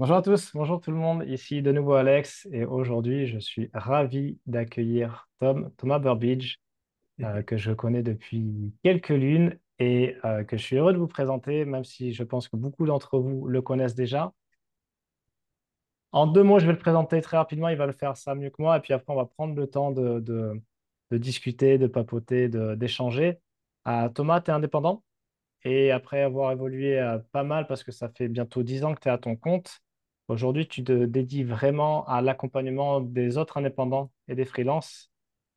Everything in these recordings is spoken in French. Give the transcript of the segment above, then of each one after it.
Bonjour à tous, bonjour tout le monde, ici de nouveau Alex et aujourd'hui je suis ravi d'accueillir Thomas Burbidge que je connais depuis quelques lunes et que je suis heureux de vous présenter même si je pense que beaucoup d'entre vous le connaissent déjà. En deux mots, je vais le présenter très rapidement, il va le faire ça mieux que moi et puis après on va prendre le temps de discuter, de papoter, d'échanger. Thomas, tu es indépendant et après avoir évolué pas mal, parce que ça fait bientôt 10 ans que tu es à ton compte, aujourd'hui, tu te dédies vraiment à l'accompagnement des autres indépendants et des freelances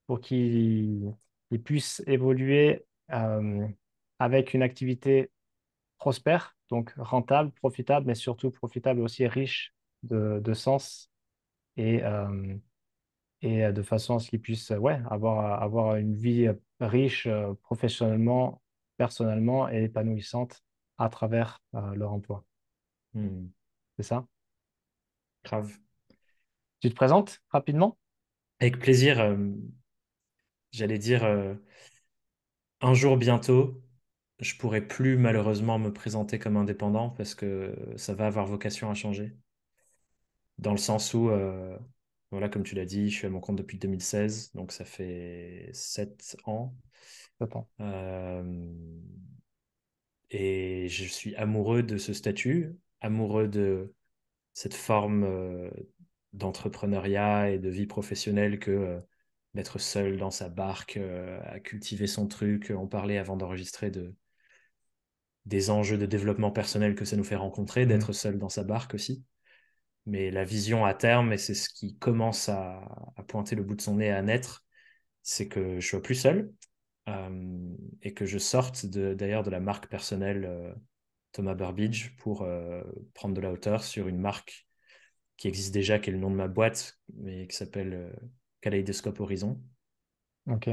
pour qu'ils puissent évoluer avec une activité prospère, donc rentable, profitable, mais surtout profitable et aussi riche de sens et, de façon à ce qu'ils puissent ouais, avoir une vie riche professionnellement, personnellement et épanouissante à travers leur emploi. Hmm, C'est ça? grave. Tu te présentes rapidement? Avec plaisir, j'allais dire un jour bientôt, je pourrai plus malheureusement me présenter comme indépendant parce que ça va avoir vocation à changer. Dans le sens où, voilà, comme tu l'as dit, je suis à mon compte depuis 2016, donc ça fait 7 ans. Attends. Euh, et je suis amoureux de ce statut, amoureux de cette forme d'entrepreneuriat et de vie professionnelle que d'être seul dans sa barque, à cultiver son truc. On parlait avant d'enregistrer des enjeux de développement personnel que ça nous fait rencontrer, Mhm. d'être seul dans sa barque aussi. Mais la vision à terme, et c'est ce qui commence à pointer le bout de son nez à naître, c'est que je sois plus seul et que je sorte d'ailleurs de la marque personnelle Thomas Burbidge pour prendre de la hauteur sur une marque qui existe déjà, qui est le nom de ma boîte, mais qui s'appelle Kaleidoscope Horizon. Ok.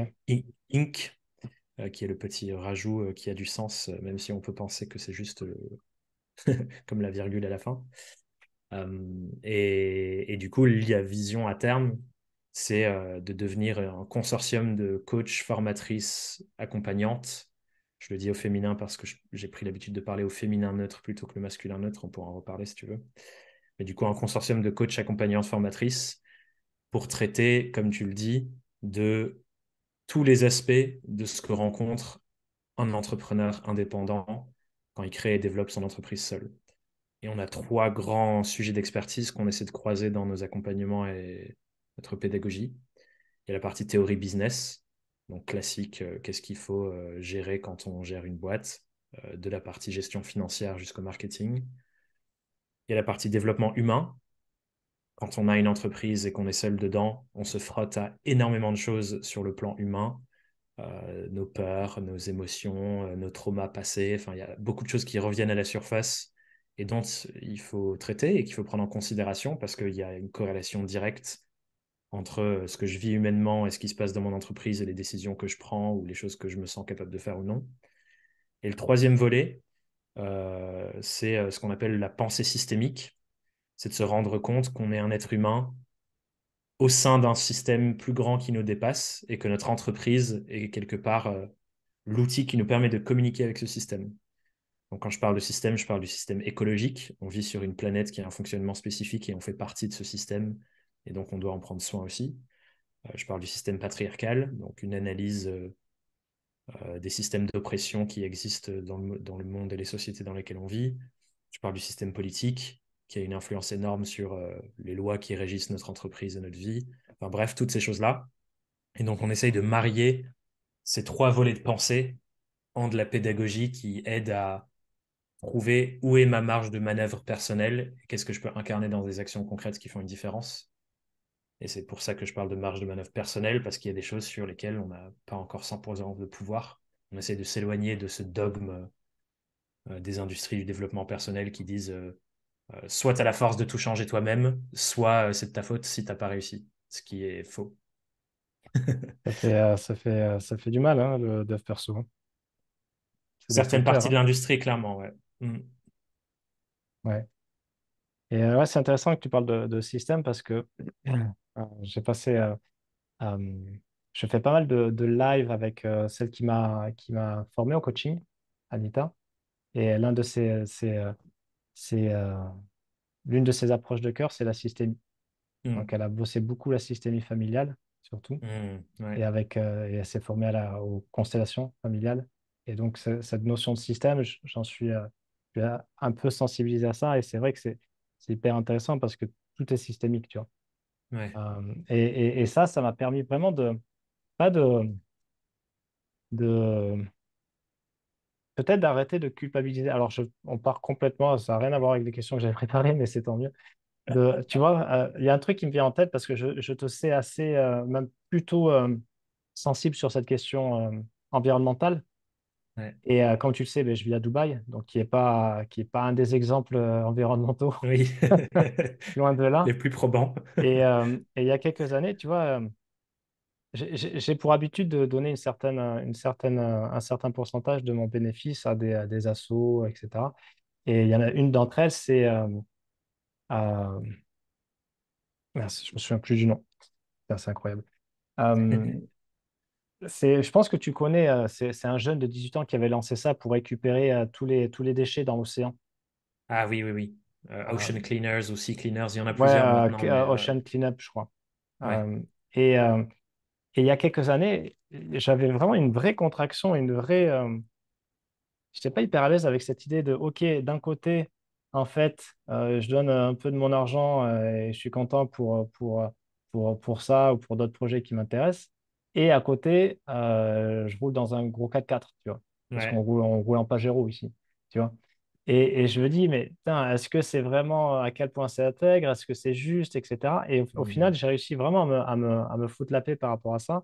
Inc., qui est le petit rajout qui a du sens, même si on peut penser que c'est juste comme la virgule à la fin. Et du coup, la vision à terme, c'est de devenir un consortium de coachs, formatrices, accompagnantes. Je le dis au féminin parce que j'ai pris l'habitude de parler au féminin neutre plutôt que le masculin neutre. On pourra en reparler si tu veux. Mais du coup, un consortium de coachs, accompagnantes, formatrices pour traiter, comme tu le dis, de tous les aspects de ce que rencontre un entrepreneur indépendant quand il crée et développe son entreprise seul. Et on a trois grands sujets d'expertise qu'on essaie de croiser dans nos accompagnements et notre pédagogie. Il y a la partie théorie business, donc classique, qu'est-ce qu'il faut gérer quand on gère une boîte, de la partie gestion financière jusqu'au marketing. Il y a la partie développement humain. Quand on a une entreprise et qu'on est seul dedans, on se frotte à énormément de choses sur le plan humain, nos peurs, nos émotions, nos traumas passés. Enfin, il y a beaucoup de choses qui reviennent à la surface et dont il faut traiter et qu'il faut prendre en considération parce qu'il y a une corrélation directe entre ce que je vis humainement et ce qui se passe dans mon entreprise et les décisions que je prends ou les choses que je me sens capable de faire ou non. Et le troisième volet, c'est ce qu'on appelle la pensée systémique. C'est de se rendre compte qu'on est un être humain au sein d'un système plus grand qui nous dépasse et que notre entreprise est quelque part l'outil qui nous permet de communiquer avec ce système. Donc quand je parle de système, je parle du système écologique. On vit sur une planète qui a un fonctionnement spécifique et on fait partie de ce système et donc on doit en prendre soin aussi. Je parle du système patriarcal, donc une analyse des systèmes d'oppression qui existent dans le monde et les sociétés dans lesquelles on vit. Je parle du système politique qui a une influence énorme sur les lois qui régissent notre entreprise et notre vie. Enfin bref, toutes ces choses-là. Et donc, on essaye de marier ces trois volets de pensée en de la pédagogie qui aide à trouver où est ma marge de manœuvre personnelle et qu'est-ce que je peux incarner dans des actions concrètes qui font une différence. Et c'est pour ça que je parle de marge de manœuvre personnelle, parce qu'il y a des choses sur lesquelles on n'a pas encore 100% de pouvoir. On essaie de s'éloigner de ce dogme des industries du développement personnel qui disent soit tu as la force de tout changer toi-même, soit c'est de ta faute si tu n'as pas réussi, ce qui est faux. Ça fait du mal, hein, le dev perso. C'est Certaines destructeur, parties de hein. l'industrie, clairement, ouais. Mm. Ouais. Et ouais, c'est intéressant que tu parles de système parce que j'ai passé, euh, je fais pas mal de live avec celle qui m'a formé au coaching, Anita. Et l'un de ses l'une de ses approches de cœur, c'est la systémie. Hmm. Donc, elle a bossé beaucoup la systémie familiale, surtout, Hmm. et, Ouais. et elle s'est formée aux constellations familiales. Et donc, cette notion de système, je suis un peu sensibilisé à ça, et c'est vrai que c'est hyper intéressant parce que tout est systémique, tu vois. Ouais. Et ça m'a permis vraiment pas de peut-être d'arrêter de culpabiliser. Alors, on part complètement, ça n'a rien à voir avec les questions que j'avais préparées, mais c'est tant mieux. Tu vois, il y a un truc qui me vient en tête parce que je te sais assez, même plutôt sensible sur cette question environnementale. Ouais. Et comme tu le sais, ben, je vis à Dubaï, donc qui est pas un des exemples environnementaux, Oui. loin de Les là. plus probants. Et il y a quelques années, tu vois, j'ai pour habitude de donner un certain pourcentage de mon bénéfice à des assos, etc. Et il y en a une d'entre elles, euh, mince, je me souviens plus du nom. Putain, c'est incroyable. Euh, je pense que tu connais, c'est un jeune de 18 ans qui avait lancé ça pour récupérer tous les déchets dans l'océan. Ah oui, oui, oui. Euh, Ocean Cleaners ou Sea Cleaners, il y en a ouais, plusieurs maintenant, mais Ocean Cleanup, je crois. ouais. Euh, et, euh, et il y a quelques années, j'avais vraiment une vraie contraction, une vraie, je n'étais pas hyper à l'aise avec cette idée de, OK, d'un côté, en fait, je donne un peu de mon argent et je suis content pour ça ou pour d'autres projets qui m'intéressent. Et à côté, je roule dans un gros 4x4, tu vois, parce Ouais. on roule en Pajero ici, tu vois. Et je me dis, mais putain, est-ce que c'est vraiment à quel point c'est intègre? Est-ce que c'est juste, etc. Et au final, Hmm. j'ai réussi vraiment à me foutre la paix par rapport à ça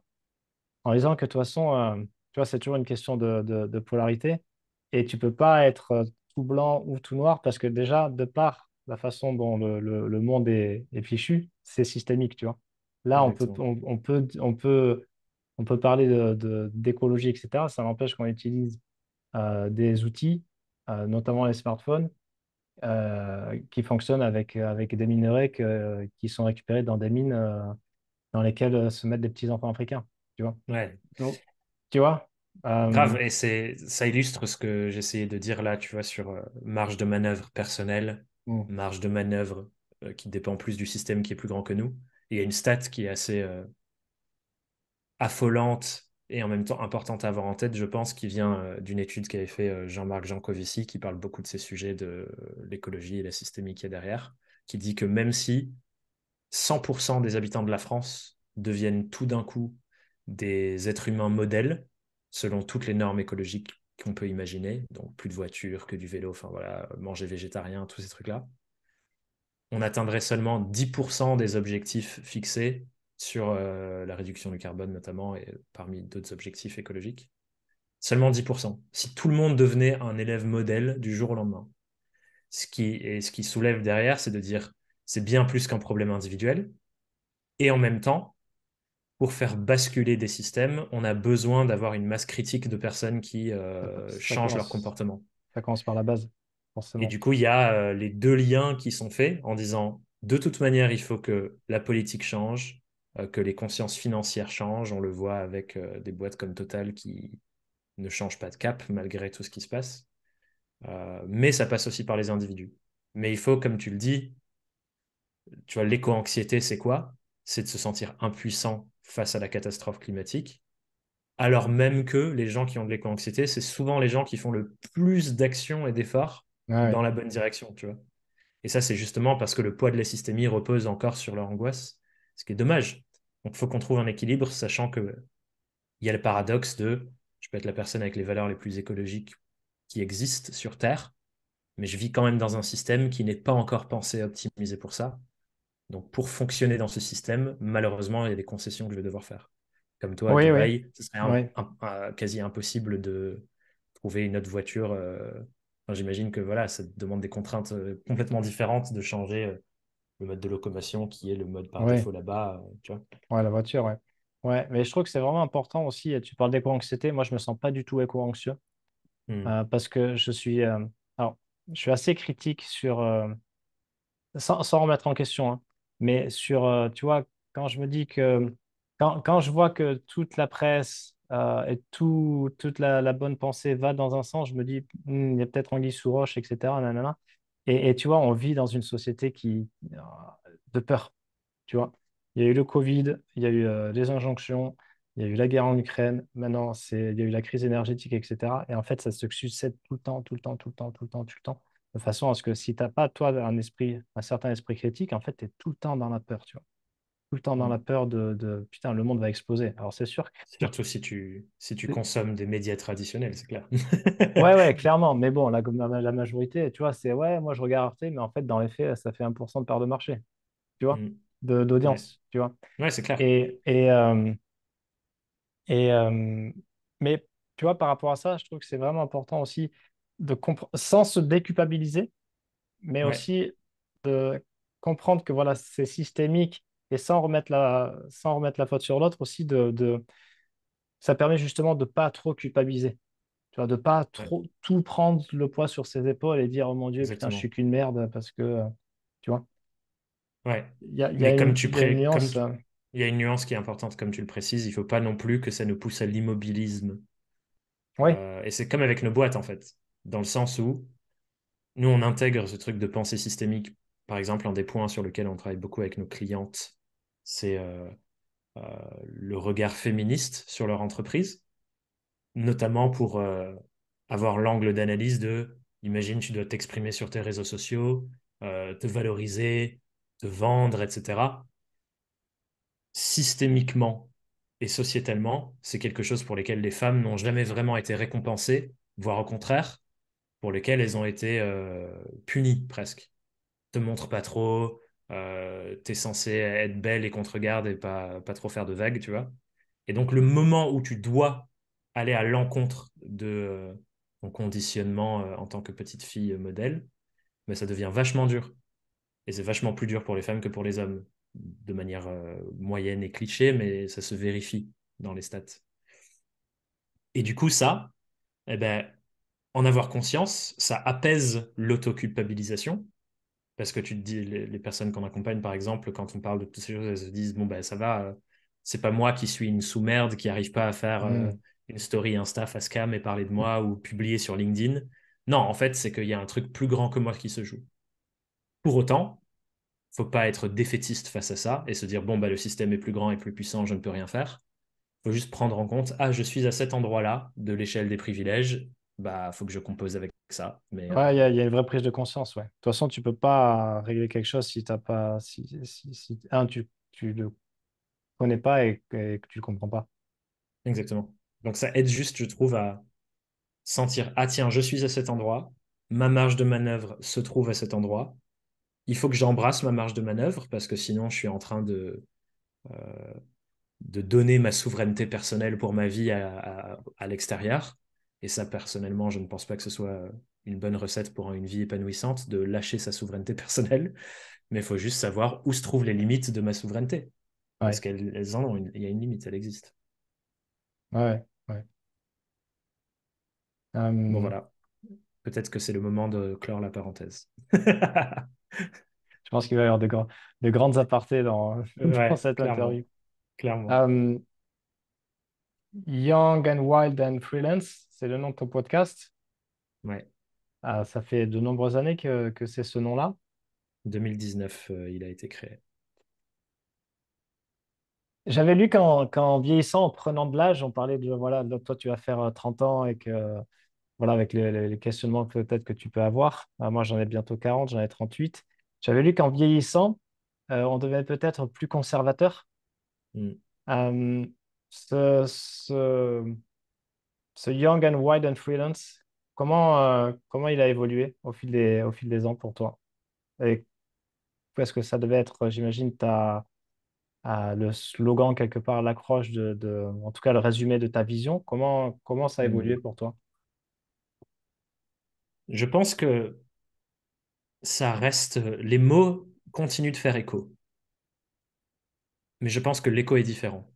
en disant que de toute façon, tu vois, c'est toujours une question de polarité et tu peux pas être tout blanc ou tout noir parce que déjà, de par la façon dont le monde est fichu, c'est systémique, tu vois. Là, Exactement. on peut parler d'écologie, etc. Ça n'empêche qu'on utilise des outils, notamment les smartphones, qui fonctionnent avec des minerais qui sont récupérés dans des mines dans lesquelles se mettent des petits enfants africains, tu vois. Ouais. Donc, tu vois? Grave, Euh, et ça illustre ce que j'essayais de dire là, tu vois, sur marge de manœuvre personnelle, mm, marge de manœuvre qui dépend plus du système qui est plus grand que nous. Et il y a une stat qui est assez affolante et en même temps importante à avoir en tête, je pense, qui vient d'une étude qu'avait fait Jean-Marc Jancovici, qui parle beaucoup de ces sujets de l'écologie et la systémie qu'il y a derrière, qui dit que même si 100% des habitants de la France deviennent tout d'un coup des êtres humains modèles, selon toutes les normes écologiques qu'on peut imaginer, donc plus de voitures, que du vélo, enfin voilà, manger végétarien, tous ces trucs-là, on atteindrait seulement 10% des objectifs fixés sur la réduction du carbone notamment, et parmi d'autres objectifs écologiques. Seulement 10%. Si tout le monde devenait un élève modèle du jour au lendemain. Ce qui soulève derrière, c'est de dire c'est bien plus qu'un problème individuel, et en même temps, pour faire basculer des systèmes, on a besoin d'avoir une masse critique de personnes qui changent leur comportement. ça commence par la base, Et forcément. du coup, il y a les deux liens qui sont faits en disant, de toute manière, il faut que la politique change, que les consciences financières changent. On le voit avec des boîtes comme Total qui ne changent pas de cap malgré tout ce qui se passe. Mais ça passe aussi par les individus. Mais il faut, comme tu le dis, tu vois, l'éco-anxiété, c'est quoi? C'est de se sentir impuissant face à la catastrophe climatique. Alors même que les gens qui ont de l'éco-anxiété, c'est souvent les gens qui font le plus d'actions et d'efforts Ah dans ouais. la bonne direction, tu vois. Et ça, c'est justement parce que le poids de la systémie repose encore sur leur angoisse, ce qui est dommage. Donc, il faut qu'on trouve un équilibre, sachant qu'il y a le paradoxe de je peux être la personne avec les valeurs les plus écologiques qui existent sur Terre, mais je vis quand même dans un système qui n'est pas encore pensé et optimisé pour ça. Donc, pour fonctionner dans ce système, malheureusement, il y a des concessions que je vais devoir faire. Comme toi, à Oui, oui, Dubaï, ce serait oui. quasi impossible de trouver une autre voiture. Enfin, j'imagine que voilà, ça demande des contraintes complètement différentes de changer le mode de locomotion qui est le mode par Oui, défaut là-bas, tu vois. ouais, la voiture, ouais. Ouais, mais je trouve que c'est vraiment important aussi. Tu parles d'éco-anxiété. Moi, je me sens pas du tout éco-anxieux Hmm. parce que alors, je suis assez critique sans remettre en question, hein, mais tu vois, quand je me dis que, quand je vois que toute la presse et toute la bonne pensée va dans un sens, je me dis, il y a peut-être anguille sous roche, etc. Nanana. Et tu vois, on vit dans une société de peur, tu vois. Il y a eu le Covid, il y a eu les injonctions, il y a eu la guerre en Ukraine, maintenant il y a eu la crise énergétique, etc. Et en fait, ça se succède tout le temps, tout le temps, tout le temps, tout le temps, tout le temps, de façon à ce que si tu n'as pas, toi, un certain esprit critique, en fait, tu es tout le temps dans la peur, tu vois. Tout le temps dans la Mm. peur putain, le monde va exploser. Alors c'est sûr que Surtout si tu consommes des médias traditionnels, c'est clair. ouais, ouais, clairement. Mais bon, la majorité, tu vois, c'est ouais, moi je regarde Arte, mais en fait, dans les faits, ça fait 1% de part de marché, tu vois, Mm. Ouais, d'audience, tu vois. ouais, c'est clair. Et, et, euh, et, mais tu vois, par rapport à ça, je trouve que c'est vraiment important aussi de comprendre, sans se déculpabiliser, mais Ouais, aussi de comprendre que voilà, c'est systémique et sans remettre la faute sur l'autre aussi, ça permet justement de pas trop culpabiliser. Tu vois, de pas ouais, trop tout prendre le poids sur ses épaules et dire, oh mon Dieu, putain, je suis exactement. qu'une merde parce que, tu vois, Ouais. il y a Mais il y a une nuance. il y a une nuance qui est importante, comme tu le précises, il faut pas non plus que ça nous pousse à l'immobilisme. Oui, Et c'est comme avec nos boîtes, en fait, dans le sens où nous, on intègre ce truc de pensée systémique. Par exemple, un des points sur lequel on travaille beaucoup avec nos clientes, c'est euh, le regard féministe sur leur entreprise, notamment pour avoir l'angle d'analyse de, imagine, tu dois t'exprimer sur tes réseaux sociaux, te valoriser, te vendre, etc. Systémiquement et sociétalement, c'est quelque chose pour lesquels les femmes n'ont jamais vraiment été récompensées, voire au contraire, pour lesquelles elles ont été punies presque. Te montre pas trop, t'es censé être belle et qu'on te regarde et pas trop faire de vagues, tu vois. Et donc le moment où tu dois aller à l'encontre de ton conditionnement en tant que petite fille modèle, ben, ça devient vachement dur. Et c'est vachement plus dur pour les femmes que pour les hommes, de manière moyenne et cliché, mais ça se vérifie dans les stats. Et du coup, ça, eh ben, en avoir conscience, ça apaise l'autoculpabilisation. Parce que tu te dis, les personnes qu'on accompagne, par exemple, quand on parle de toutes ces choses, elles se disent, bon, ben ça va, c'est pas moi qui suis une sous-merde qui arrive pas à faire hmm, une story Insta face cam et parler de moi ou publier sur LinkedIn. Non, en fait, c'est qu'il y a un truc plus grand que moi qui se joue. Pour autant, faut pas être défaitiste face à ça et se dire, bon, bah, le système est plus grand et plus puissant, je ne peux rien faire. Faut juste prendre en compte, ah, je suis à cet endroit-là de l'échelle des privilèges, bah, faut que je compose avec ça. Mais ouais, il y a une vraie prise de conscience, ouais. De toute façon, tu peux pas régler quelque chose si t'as pas, tu le connais pas et que tu le comprends pas. exactement. Donc ça aide juste, je trouve, à sentir, ah tiens, je suis à cet endroit, ma marge de manœuvre se trouve à cet endroit. Il faut que j'embrasse ma marge de manœuvre parce que sinon je suis en train de donner ma souveraineté personnelle pour ma vie à l'extérieur. Et ça, personnellement, je ne pense pas que ce soit une bonne recette pour une vie épanouissante de lâcher sa souveraineté personnelle, mais il faut juste savoir où se trouvent les limites de ma souveraineté. Parce Ouais, qu'elles en ont, il y a une limite, elle existe. ouais, ouais. Bon Euh, voilà, peut-être que c'est le moment de clore la parenthèse. je pense qu'il va y avoir de grandes apartés dans, dans Ouais, cette interview. clairement, clairement. Euh, Young and Wild and Freelance, c'est le nom de ton podcast. Ouais, Ça fait de nombreuses années que c'est ce nom-là. 2019, il a été créé. J'avais lu qu'en vieillissant, en prenant de l'âge, on parlait de, voilà, là, toi, tu vas faire 30 ans et que, voilà, avec les questionnements peut-être que tu peux avoir. Moi, j'en ai bientôt 40, j'en ai 38. J'avais lu qu'en vieillissant, on devait peut-être plus conservateur. Mm. Euh, ce, ce, ce Young and Wild and Freelance, comment il a évolué au fil des ans pour toi? Et est-ce que ça devait être, j'imagine, le slogan quelque part, l'accroche en tout cas le résumé de ta vision? Comment ça a évolué Mm. pour toi? Je pense que ça reste, les mots continuent de faire écho, mais je pense que l'écho est différent.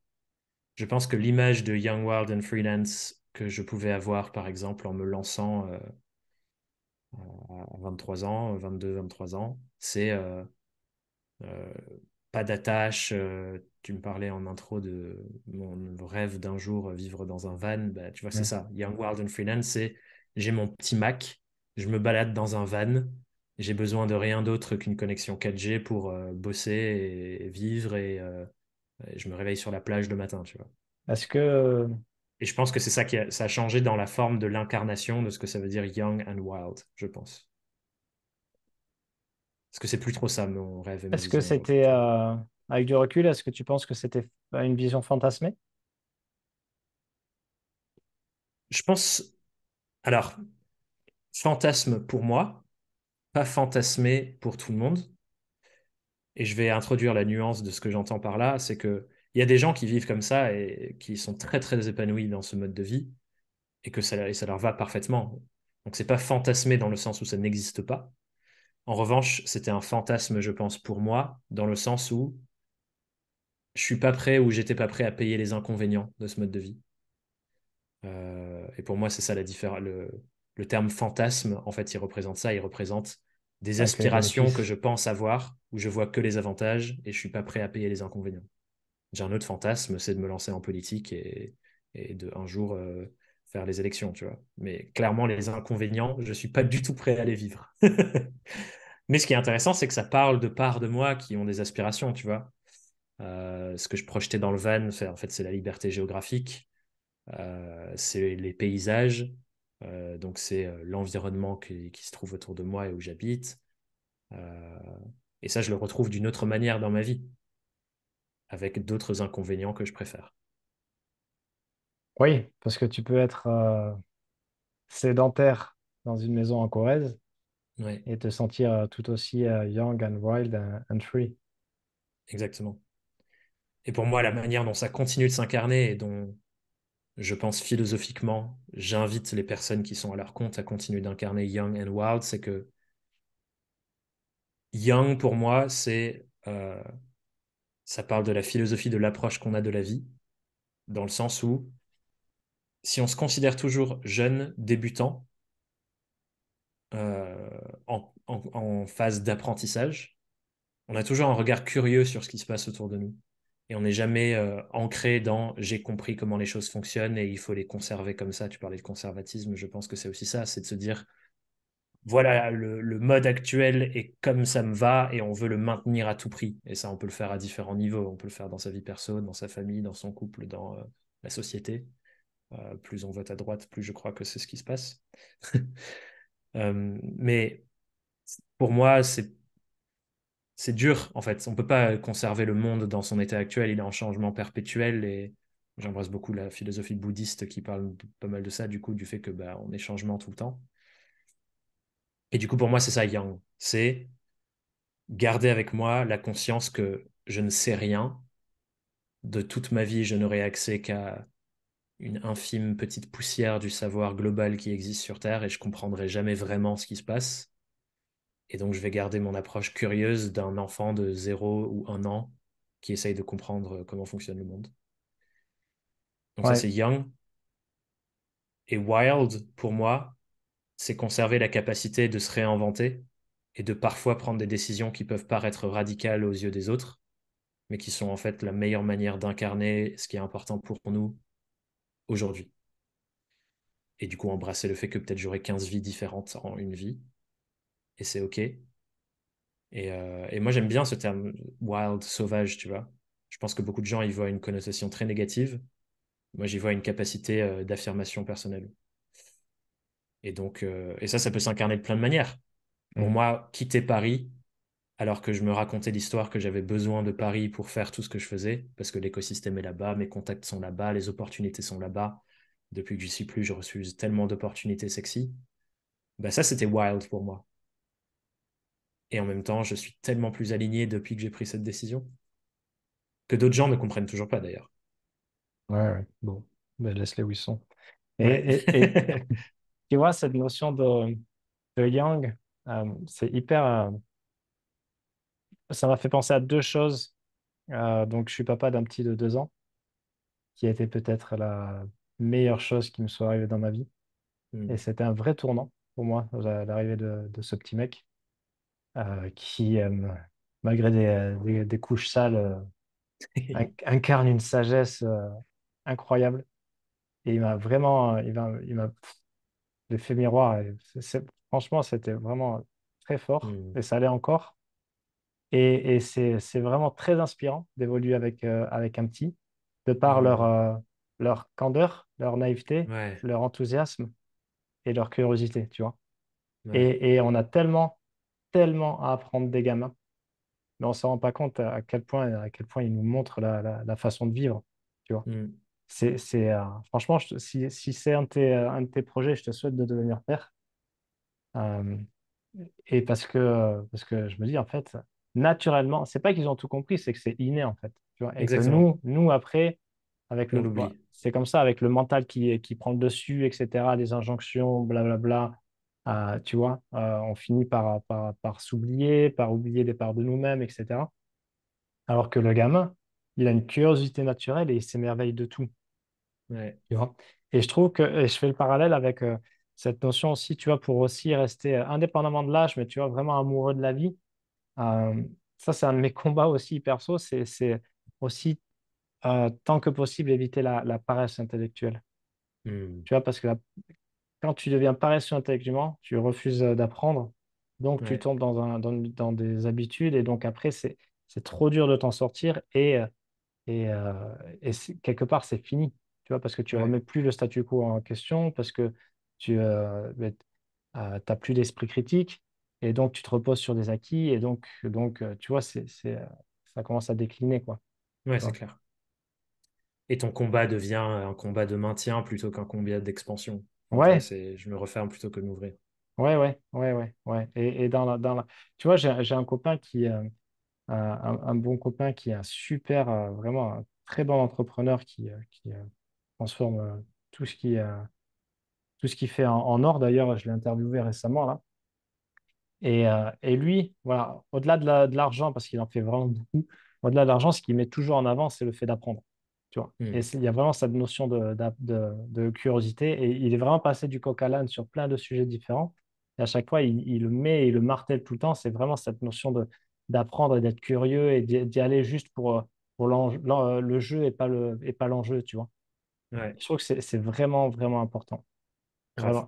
Je pense que l'image de Young, Wild and Freelance que je pouvais avoir, par exemple, en me lançant à 23 ans, 22, 23 ans, c'est euh, pas d'attache. Tu me parlais en intro de mon rêve d'un jour vivre dans un van. Bah, tu vois, c'est Mm. ça. Young, Wild and Freelance, c'est j'ai mon petit Mac, je me balade dans un van, J'ai besoin de rien d'autre qu'une connexion 4G pour bosser et vivre et je me réveille sur la plage le matin, tu vois. Est-ce que, Et je pense que c'est ça ça a changé dans la forme de l'incarnation de ce que ça veut dire young and wild, je pense. Parce que c'est plus trop ça mon rêve et ma est-ce que vision dans le c'était, futur. avec du recul, est-ce que tu penses que c'était une vision fantasmée? Je pense, alors, fantasme pour moi, pas fantasmé pour tout le monde. Et je vais introduire la nuance de ce que j'entends par là, c'est que il y a des gens qui vivent comme ça et qui sont très très épanouis dans ce mode de vie et que ça leur va parfaitement. Donc c'est pas fantasmé dans le sens où ça n'existe pas. En revanche, c'était un fantasme, je pense, pour moi, dans le sens où je suis pas prêt ou j'étais pas prêt à payer les inconvénients de ce mode de vie. Et pour moi, c'est ça la différence. Le terme fantasme, en fait, il représente ça. Il représente des Avec les aspirations que bénéfices. je pense avoir, où je vois que les avantages et je suis pas prêt à payer les inconvénients. J'ai un autre fantasme, c'est de me lancer en politique et de un jour faire les élections, tu vois. Mais clairement, les inconvénients, je suis pas du tout prêt à les vivre. Mais ce qui est intéressant, c'est que ça parle de parts de moi qui ont des aspirations, tu vois. Ce que je projetais dans le van, en fait, c'est la liberté géographique, c'est les paysages, donc c'est l'environnement qui se trouve autour de moi et où j'habite. Euh, et ça, je le retrouve d'une autre manière dans ma vie, avec d'autres inconvénients que je préfère. Oui, parce que tu peux être sédentaire dans une maison en Corrèze Ouais, et te sentir tout aussi young and wild and free. exactement. Et pour moi, la manière dont ça continue de s'incarner et dont je pense philosophiquement, j'invite les personnes qui sont à leur compte à continuer d'incarner Young and Wild, c'est que Young, pour moi, ça parle de la philosophie de l'approche qu'on a de la vie, dans le sens où si on se considère toujours jeune, débutant, euh, en phase d'apprentissage, on a toujours un regard curieux sur ce qui se passe autour de nous. Et on n'est jamais ancré dans j'ai compris comment les choses fonctionnent et il faut les conserver comme ça. Tu parlais de conservatisme, je pense que c'est aussi ça, c'est de se dire voilà, le mode actuel est comme ça me va et on veut le maintenir à tout prix. Et ça, on peut le faire à différents niveaux. On peut le faire dans sa vie perso, dans sa famille, dans son couple, dans la société. Plus on vote à droite, plus je crois que c'est ce qui se passe. Mais pour moi, c'est dur, en fait. On peut pas conserver le monde dans son état actuel. Il est en changement perpétuel et j'embrasse beaucoup la philosophie bouddhiste qui parle pas mal de ça, du coup, du fait que bah, on est changement tout le temps. Et du coup, pour moi, c'est ça, yang. C'est garder avec moi la conscience que je ne sais rien. De toute ma vie, je n'aurai accès qu'à une infime petite poussière du savoir global qui existe sur Terre et je comprendrai jamais vraiment ce qui se passe. Et donc, je vais garder mon approche curieuse d'un enfant de 0 ou 1 an qui essaye de comprendre comment fonctionne le monde. Donc ça, Ouais, c'est young. Et wild, pour moi, c'est conserver la capacité de se réinventer et de parfois prendre des décisions qui peuvent paraître radicales aux yeux des autres, mais qui sont en fait la meilleure manière d'incarner ce qui est important pour nous aujourd'hui. Et du coup, embrasser le fait que peut-être j'aurai 15 vies différentes en une vie, et c'est OK. Et moi, j'aime bien ce terme wild, sauvage, tu vois. Je pense que beaucoup de gens y voient une connotation très négative. Moi, j'y vois une capacité d'affirmation personnelle. Et donc, et ça peut s'incarner de plein de manières. Pour mm, moi, quitter Paris, alors que je me racontais l'histoire que j'avais besoin de Paris pour faire tout ce que je faisais, parce que l'écosystème est là-bas, mes contacts sont là-bas, les opportunités sont là-bas. Depuis que je suis plus, je refuse tellement d'opportunités sexy. Bah ça, c'était wild pour moi. Et en même temps, je suis tellement plus aligné depuis que j'ai pris cette décision, que d'autres gens ne comprennent toujours pas d'ailleurs. ouais, ouais. Bon, ben, laisse-les où ils sont. Ouais. Et tu vois, cette notion de yang, c'est hyper. Ça m'a fait penser à deux choses. Donc, je suis papa d'un petit de 2 ans, qui a été peut-être la meilleure chose qui me soit arrivée dans ma vie. Et Hmm. c'était un vrai tournant pour moi, l'arrivée de ce petit mec, qui, malgré des couches sales, incarne une sagesse incroyable. Et il m'a vraiment, il m'a l'effet miroir. Franchement, c'était vraiment. très fort, Hmm. et ça l'est encore. Et c'est vraiment très inspirant d'évoluer avec un petit, de par Hmm. leur candeur, leur naïveté, Ouais, leur enthousiasme et leur curiosité, tu vois. ouais. Et on a tellement, tellement à apprendre des gamins, mais on ne se rend pas compte à quel point ils nous montrent la façon de vivre, tu vois. Hmm. Franchement, si c'est un de tes projets, je te souhaite de devenir père. Euh, et parce que je me dis, en fait, naturellement, c'est pas qu'ils ont tout compris, c'est que c'est inné, en fait. Tu vois, et que Exactement. nous après, On bah, l'oublie. c'est comme ça, avec le mental qui prend le dessus, etc., les injonctions, blablabla, tu vois, on finit par s'oublier, par oublier des parts de nous-mêmes, etc. Alors que le gamin, il a une curiosité naturelle et il s'émerveille de tout. Ouais. Tu vois. Et je trouve que, et je fais le parallèle avec cette notion aussi, tu vois, pour aussi rester indépendamment de l'âge, mais tu vois, vraiment amoureux de la vie. Euh, Ça, c'est un de mes combats aussi perso, c'est aussi, tant que possible, éviter la paresse intellectuelle. Hmm. Tu vois, parce que quand tu deviens paresseux intellectuellement, tu refuses d'apprendre, donc tu Ouais. tombes dans des habitudes, et donc après, c'est trop dur de t'en sortir, quelque part, c'est fini, tu vois, parce que tu Ouais. remets plus le statu quo en question, parce que tu n'as plus d'esprit critique, et donc tu te reposes sur des acquis, et donc tu vois, ça commence à décliner, quoi. Ouais, Tu c'est vois. clair. Et ton combat devient un combat de maintien plutôt qu'un combat d'expansion. Enfin, toi, Ouais, c'est je me referme plutôt que m'ouvrir. ouais. Et tu vois, j'ai un copain un bon copain qui est un super, vraiment un très bon entrepreneur qui transforme tout ce tout ce qu'il fait en or. D'ailleurs, je l'ai interviewé récemment là. Et lui, voilà, au-delà de l'argent, parce qu'il en fait vraiment beaucoup, au-delà de l'argent, ce qu'il met toujours en avant, c'est le fait d'apprendre. Tu vois. Hmm. Il y a vraiment cette notion de curiosité. Et il est vraiment passé du coq à l'âne sur plein de sujets différents. Et à chaque fois, il le met et il le martèle tout le temps. C'est vraiment cette notion d'apprendre et d'être curieux et d'y aller juste pour le jeu et pas l'enjeu, tu vois. Ouais, Je trouve que c'est vraiment, vraiment important. grave. Vraiment.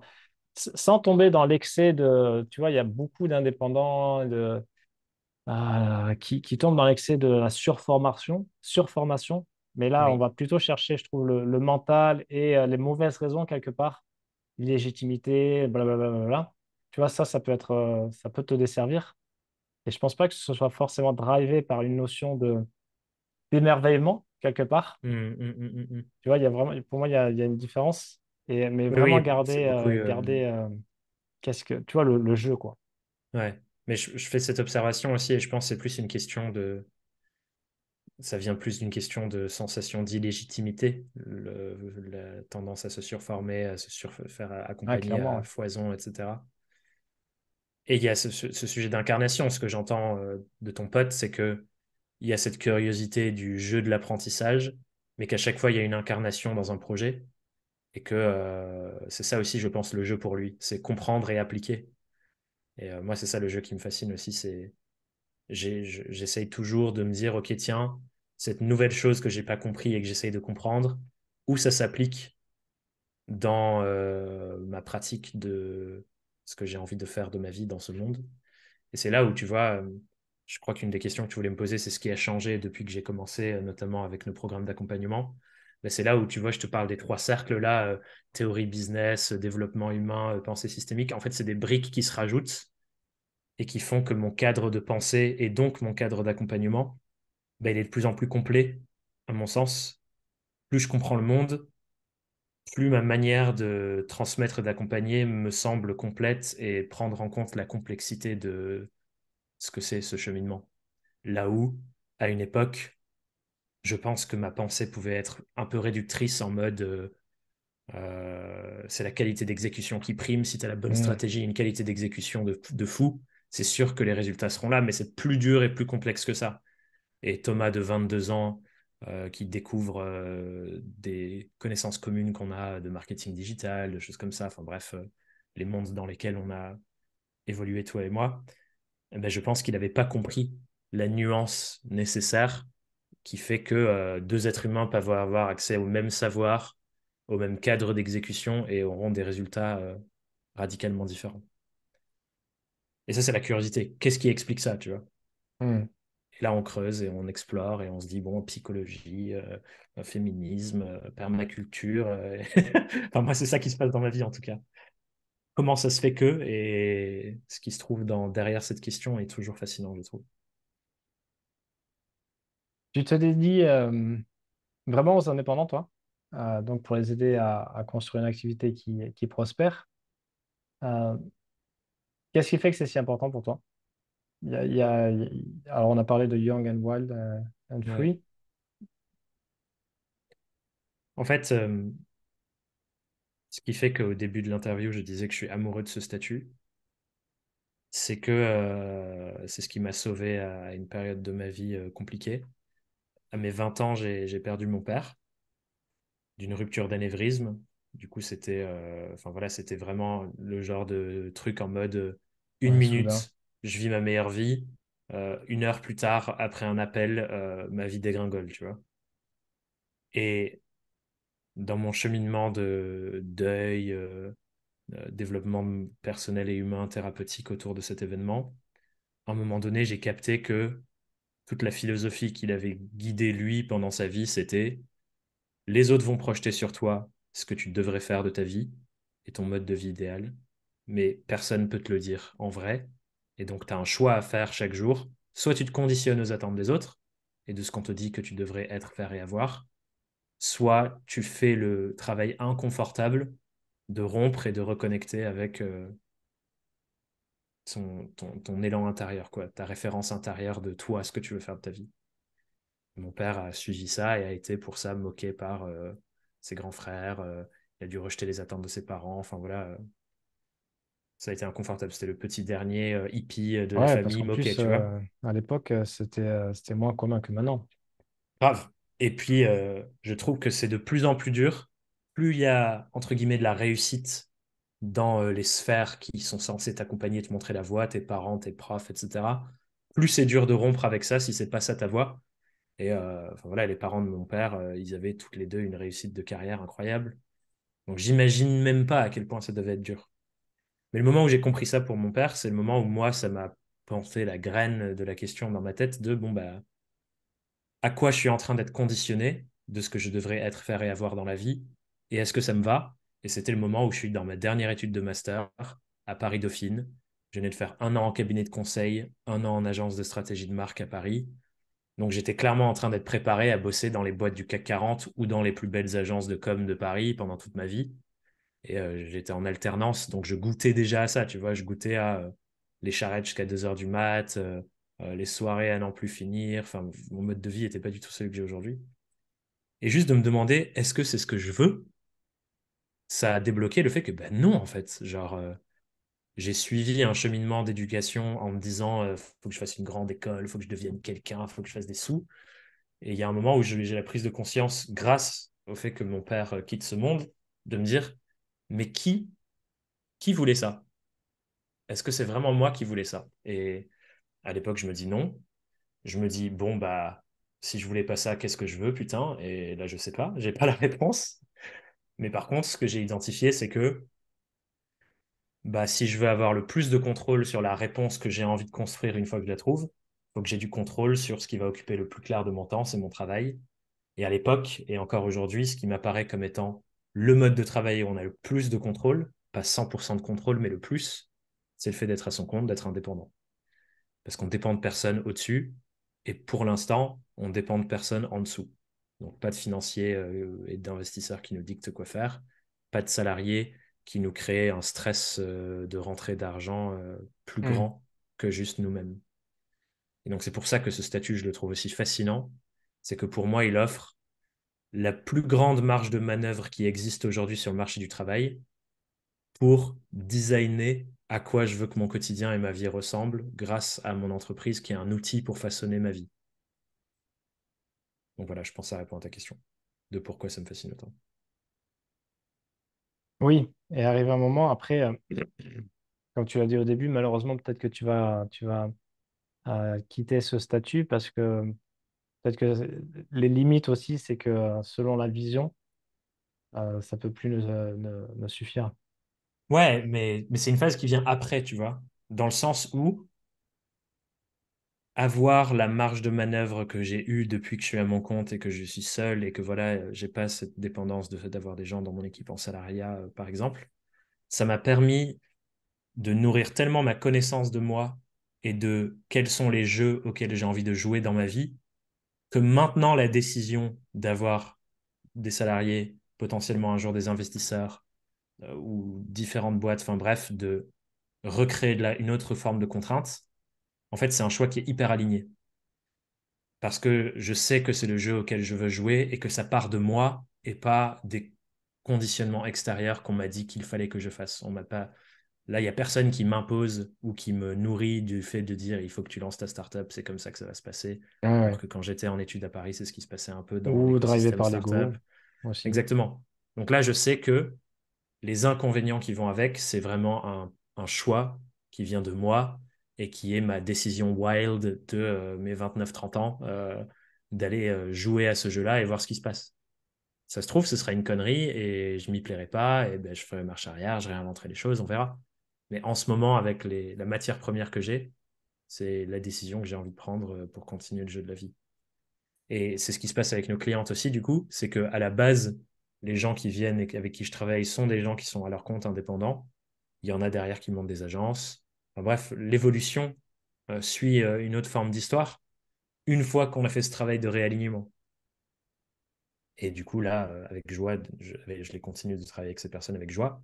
Sans tomber dans l'excès tu vois, il y a beaucoup d'indépendants qui tombent dans l'excès de la surformation. Mais là, on Oui. va plutôt chercher, je trouve, le mental et les mauvaises raisons quelque part, l'illégitimité, blablabla. Tu vois, ça peut te desservir. Et je pense pas que ce soit forcément drivé par une notion d'émerveillement quelque part. Hmm, hmm, hmm, hmm, hmm. Tu vois, pour moi, il y a une différence. Mais Oui, vraiment oui, c'est beaucoup. tu vois, le jeu, quoi. Ouais. Mais je fais cette observation aussi et je pense que c'est plus une question de. Ça vient plus d'une question de sensation d'illégitimité, la tendance à se surformer, à se faire Ah, accompagner clairement, à ouais. foison, etc. Et il y a ce sujet d'incarnation. Ce que j'entends de ton pote, c'est que il y a cette curiosité du jeu de l'apprentissage, mais qu'à chaque fois, il y a une incarnation dans un projet. Et que c'est ça aussi, je pense, le jeu pour lui. C'est comprendre et appliquer. Et moi, c'est ça le jeu qui me fascine aussi. J'essaye toujours de me dire, OK, tiens, cette nouvelle chose que j'ai pas compris et que j'essaye de comprendre, où ça s'applique dans ma pratique de ce que j'ai envie de faire de ma vie dans ce monde. Et c'est là où tu vois, je crois qu'une des questions que tu voulais me poser, c'est ce qui a changé depuis que j'ai commencé, notamment avec nos programmes d'accompagnement. Ben, c'est là où tu vois, je te parle des trois cercles là, théorie business, développement humain, pensée systémique. En fait, c'est des briques qui se rajoutent et qui font que mon cadre de pensée et donc mon cadre d'accompagnement, ben, il est de plus en plus complet, à mon sens. Plus je comprends le monde, plus ma manière de transmettre et d'accompagner me semble complète et prendre en compte la complexité de ce que c'est ce cheminement. Là où, à une époque, je pense que ma pensée pouvait être un peu réductrice en mode c'est la qualité d'exécution qui prime. Si tu as la bonne Hmm. stratégie, une qualité d'exécution de fou, c'est sûr que les résultats seront là, mais c'est plus dur et plus complexe que ça. Et Thomas de 22 ans qui découvre des connaissances communes qu'on a de marketing digital, de choses comme ça, enfin bref, les mondes dans lesquels on a évolué toi et moi, eh ben, je pense qu'il n'avait pas compris la nuance nécessaire qui fait que deux êtres humains peuvent avoir accès au même savoir, au même cadre d'exécution et auront des résultats radicalement différents. Et ça, c'est la curiosité. Qu'est-ce qui explique ça, tu vois? Hmm. Et là, on creuse et on explore et on se dit, bon, psychologie, féminisme, permaculture. Enfin, moi, c'est ça qui se passe dans ma vie, en tout cas. Comment ça se fait que, et ce qui se trouve derrière cette question est toujours fascinant, je trouve. Tu te dédies vraiment aux indépendants, toi, donc pour les aider à construire une activité qui prospère. Euh, Qu'est-ce qui fait que c'est si important pour toi? Alors, on a parlé de Young and Wild and Ouais. Free. En fait, ce qui fait qu'au début de l'interview, je disais que je suis amoureux de ce statut, c'est que c'est ce qui m'a sauvé à une période de ma vie compliquée. À mes 20 ans, j'ai perdu mon père d'une rupture d'anévrisme. Du coup, enfin voilà, c'était vraiment le genre de truc en mode une Ouais, soudain. minute, je vis ma meilleure vie. 1 heure plus tard, après un appel, ma vie dégringole, tu vois. Et dans mon cheminement de deuil, développement personnel et humain, thérapeutique autour de cet événement, à un moment donné, j'ai capté que toute la philosophie qu'il avait guidée lui pendant sa vie, c'était les autres vont projeter sur toi ce que tu devrais faire de ta vie et ton mode de vie idéal, mais personne ne peut te le dire en vrai. Et donc, tu as un choix à faire chaque jour. Soit tu te conditionnes aux attentes des autres et de ce qu'on te dit que tu devrais être, faire et avoir, soit tu fais le travail inconfortable de rompre et de reconnecter avec ton élan intérieur, quoi, ta référence intérieure de toi, ce que tu veux faire de ta vie. Mon père a suivi ça et a été pour ça moqué par ses grands frères. Il a dû rejeter les attentes de ses parents. Enfin voilà, ça a été inconfortable. C'était le petit dernier hippie de la Ouais, parce famille qu'en moqué, plus, tu vois. à l'époque, c'était moins commun que maintenant. Grave. Et puis, je trouve que c'est de plus en plus dur. Plus il y a, entre guillemets, de la réussite dans les sphères qui sont censées t'accompagner, te montrer la voie, tes parents, tes profs, etc., plus c'est dur de rompre avec ça si c'est pas ça ta voie. Et enfin, voilà, les parents de mon père, ils avaient toutes les deux une réussite de carrière incroyable. Donc j'imagine même pas à quel point ça devait être dur. Mais le moment où j'ai compris ça pour mon père, c'est le moment où moi, ça m'a planté la graine de la question dans ma tête de, bon, bah, à quoi je suis en train d'être conditionné de ce que je devrais être, faire et avoir dans la vie, et est-ce que ça me va? Et c'était le moment où je suis dans ma dernière étude de master à Paris-Dauphine. Je venais de faire 1 an en cabinet de conseil, 1 an en agence de stratégie de marque à Paris. Donc j'étais clairement en train d'être préparé à bosser dans les boîtes du CAC 40 ou dans les plus belles agences de com de Paris pendant toute ma vie. Et j'étais en alternance, donc je goûtais déjà à ça, tu vois. Je goûtais à les charrettes jusqu'à 2 heures du mat, les soirées à n'en plus finir. Enfin, mon mode de vie n'était pas du tout celui que j'ai aujourd'hui. Et juste de me demander, est-ce que c'est ce que je veux? Ça a débloqué le fait que, ben non, en fait. Genre, j'ai suivi un cheminement d'éducation en me disant, faut que je fasse une grande école, faut que je devienne quelqu'un, faut que je fasse des sous. Et il y a un moment où j'ai la prise de conscience, grâce au fait que mon père quitte ce monde, de me dire, mais qui voulait ça? Est-ce que c'est vraiment moi qui voulais ça? Et à l'époque, je me dis non. Je me dis, bon, bah, si je voulais pas ça, qu'est-ce que je veux, putain? Et là, je sais pas, j'ai pas la réponse. Mais par contre, ce que j'ai identifié, c'est que bah, si je veux avoir le plus de contrôle sur la réponse que j'ai envie de construire une fois que je la trouve, il faut que j'ai du contrôle sur ce qui va occuper le plus clair de mon temps, c'est mon travail. Et à l'époque, et encore aujourd'hui, ce qui m'apparaît comme étant le mode de travail où on a le plus de contrôle, pas 100% de contrôle, mais le plus, c'est le fait d'être à son compte, d'être indépendant. Parce qu'on dépend de personne au-dessus, et pour l'instant, on dépend de personne en dessous. Donc pas de financiers et d'investisseurs qui nous dictent quoi faire, pas de salariés qui nous créent un stress de rentrée d'argent plus Hmm. grand que juste nous-mêmes. Et donc c'est pour ça que ce statut, je le trouve aussi fascinant, c'est que pour moi, il offre la plus grande marge de manœuvre qui existe aujourd'hui sur le marché du travail pour designer à quoi je veux que mon quotidien et ma vie ressemblent grâce à mon entreprise qui est un outil pour façonner ma vie. Donc voilà, je pense que ça répond à ta question de pourquoi ça me fascine autant. Oui, et arrive un moment, après, comme tu l'as dit au début, malheureusement, peut-être que tu vas quitter ce statut parce que peut-être que les limites aussi, c'est que selon la vision, ça peut plus ne suffire. Ouais, mais c'est une phase qui vient après, tu vois. dans le sens où avoir la marge de manœuvre que j'ai eue depuis que je suis à mon compte et que je suis seul et que voilà, j'ai pas cette dépendance d'avoir des gens dans mon équipe en salariat, par exemple, ça m'a permis de nourrir tellement ma connaissance de moi et de quels sont les jeux auxquels j'ai envie de jouer dans ma vie, que maintenant la décision d'avoir des salariés, potentiellement un jour des investisseurs ou différentes boîtes, enfin bref, de recréer une autre forme de contrainte, en fait, c'est un choix qui est hyper aligné. Parce que je sais que c'est le jeu auquel je veux jouer et que ça part de moi et pas des conditionnements extérieurs qu'on m'a dit qu'il fallait que je fasse. On m'a pas... Là, il n'y a personne qui m'impose ou qui me nourrit du fait de dire il faut que tu lances ta startup, c'est comme ça que ça va se passer. Ouais, Alors ouais. que quand j'étais en études à Paris, c'est ce qui se passait un peu dans Ou drivé l'écosystème par startup. l'ego aussi. Exactement. Donc là, je sais que les inconvénients qui vont avec, c'est vraiment un choix qui vient de moi et qui est ma décision wild de mes 29-30 ans d'aller jouer à ce jeu-là et voir ce qui se passe. Ça se trouve, ce sera une connerie et je m'y plairai pas et ben, je ferai marche arrière, je réinventerai les choses, on verra. Mais en ce moment, avec la matière première que j'ai, c'est la décision que j'ai envie de prendre pour continuer le jeu de la vie. Et c'est ce qui se passe avec nos clientes aussi, du coup, c'est qu'à la base, les gens qui viennent et avec qui je travaille sont des gens qui sont à leur compte indépendants. Il y en a derrière qui montent des agences. Enfin, bref, l'évolution suit une autre forme d'histoire une fois qu'on a fait ce travail de réalignement. Et du coup, là, avec joie, je les continue de travailler avec ces personnes avec joie,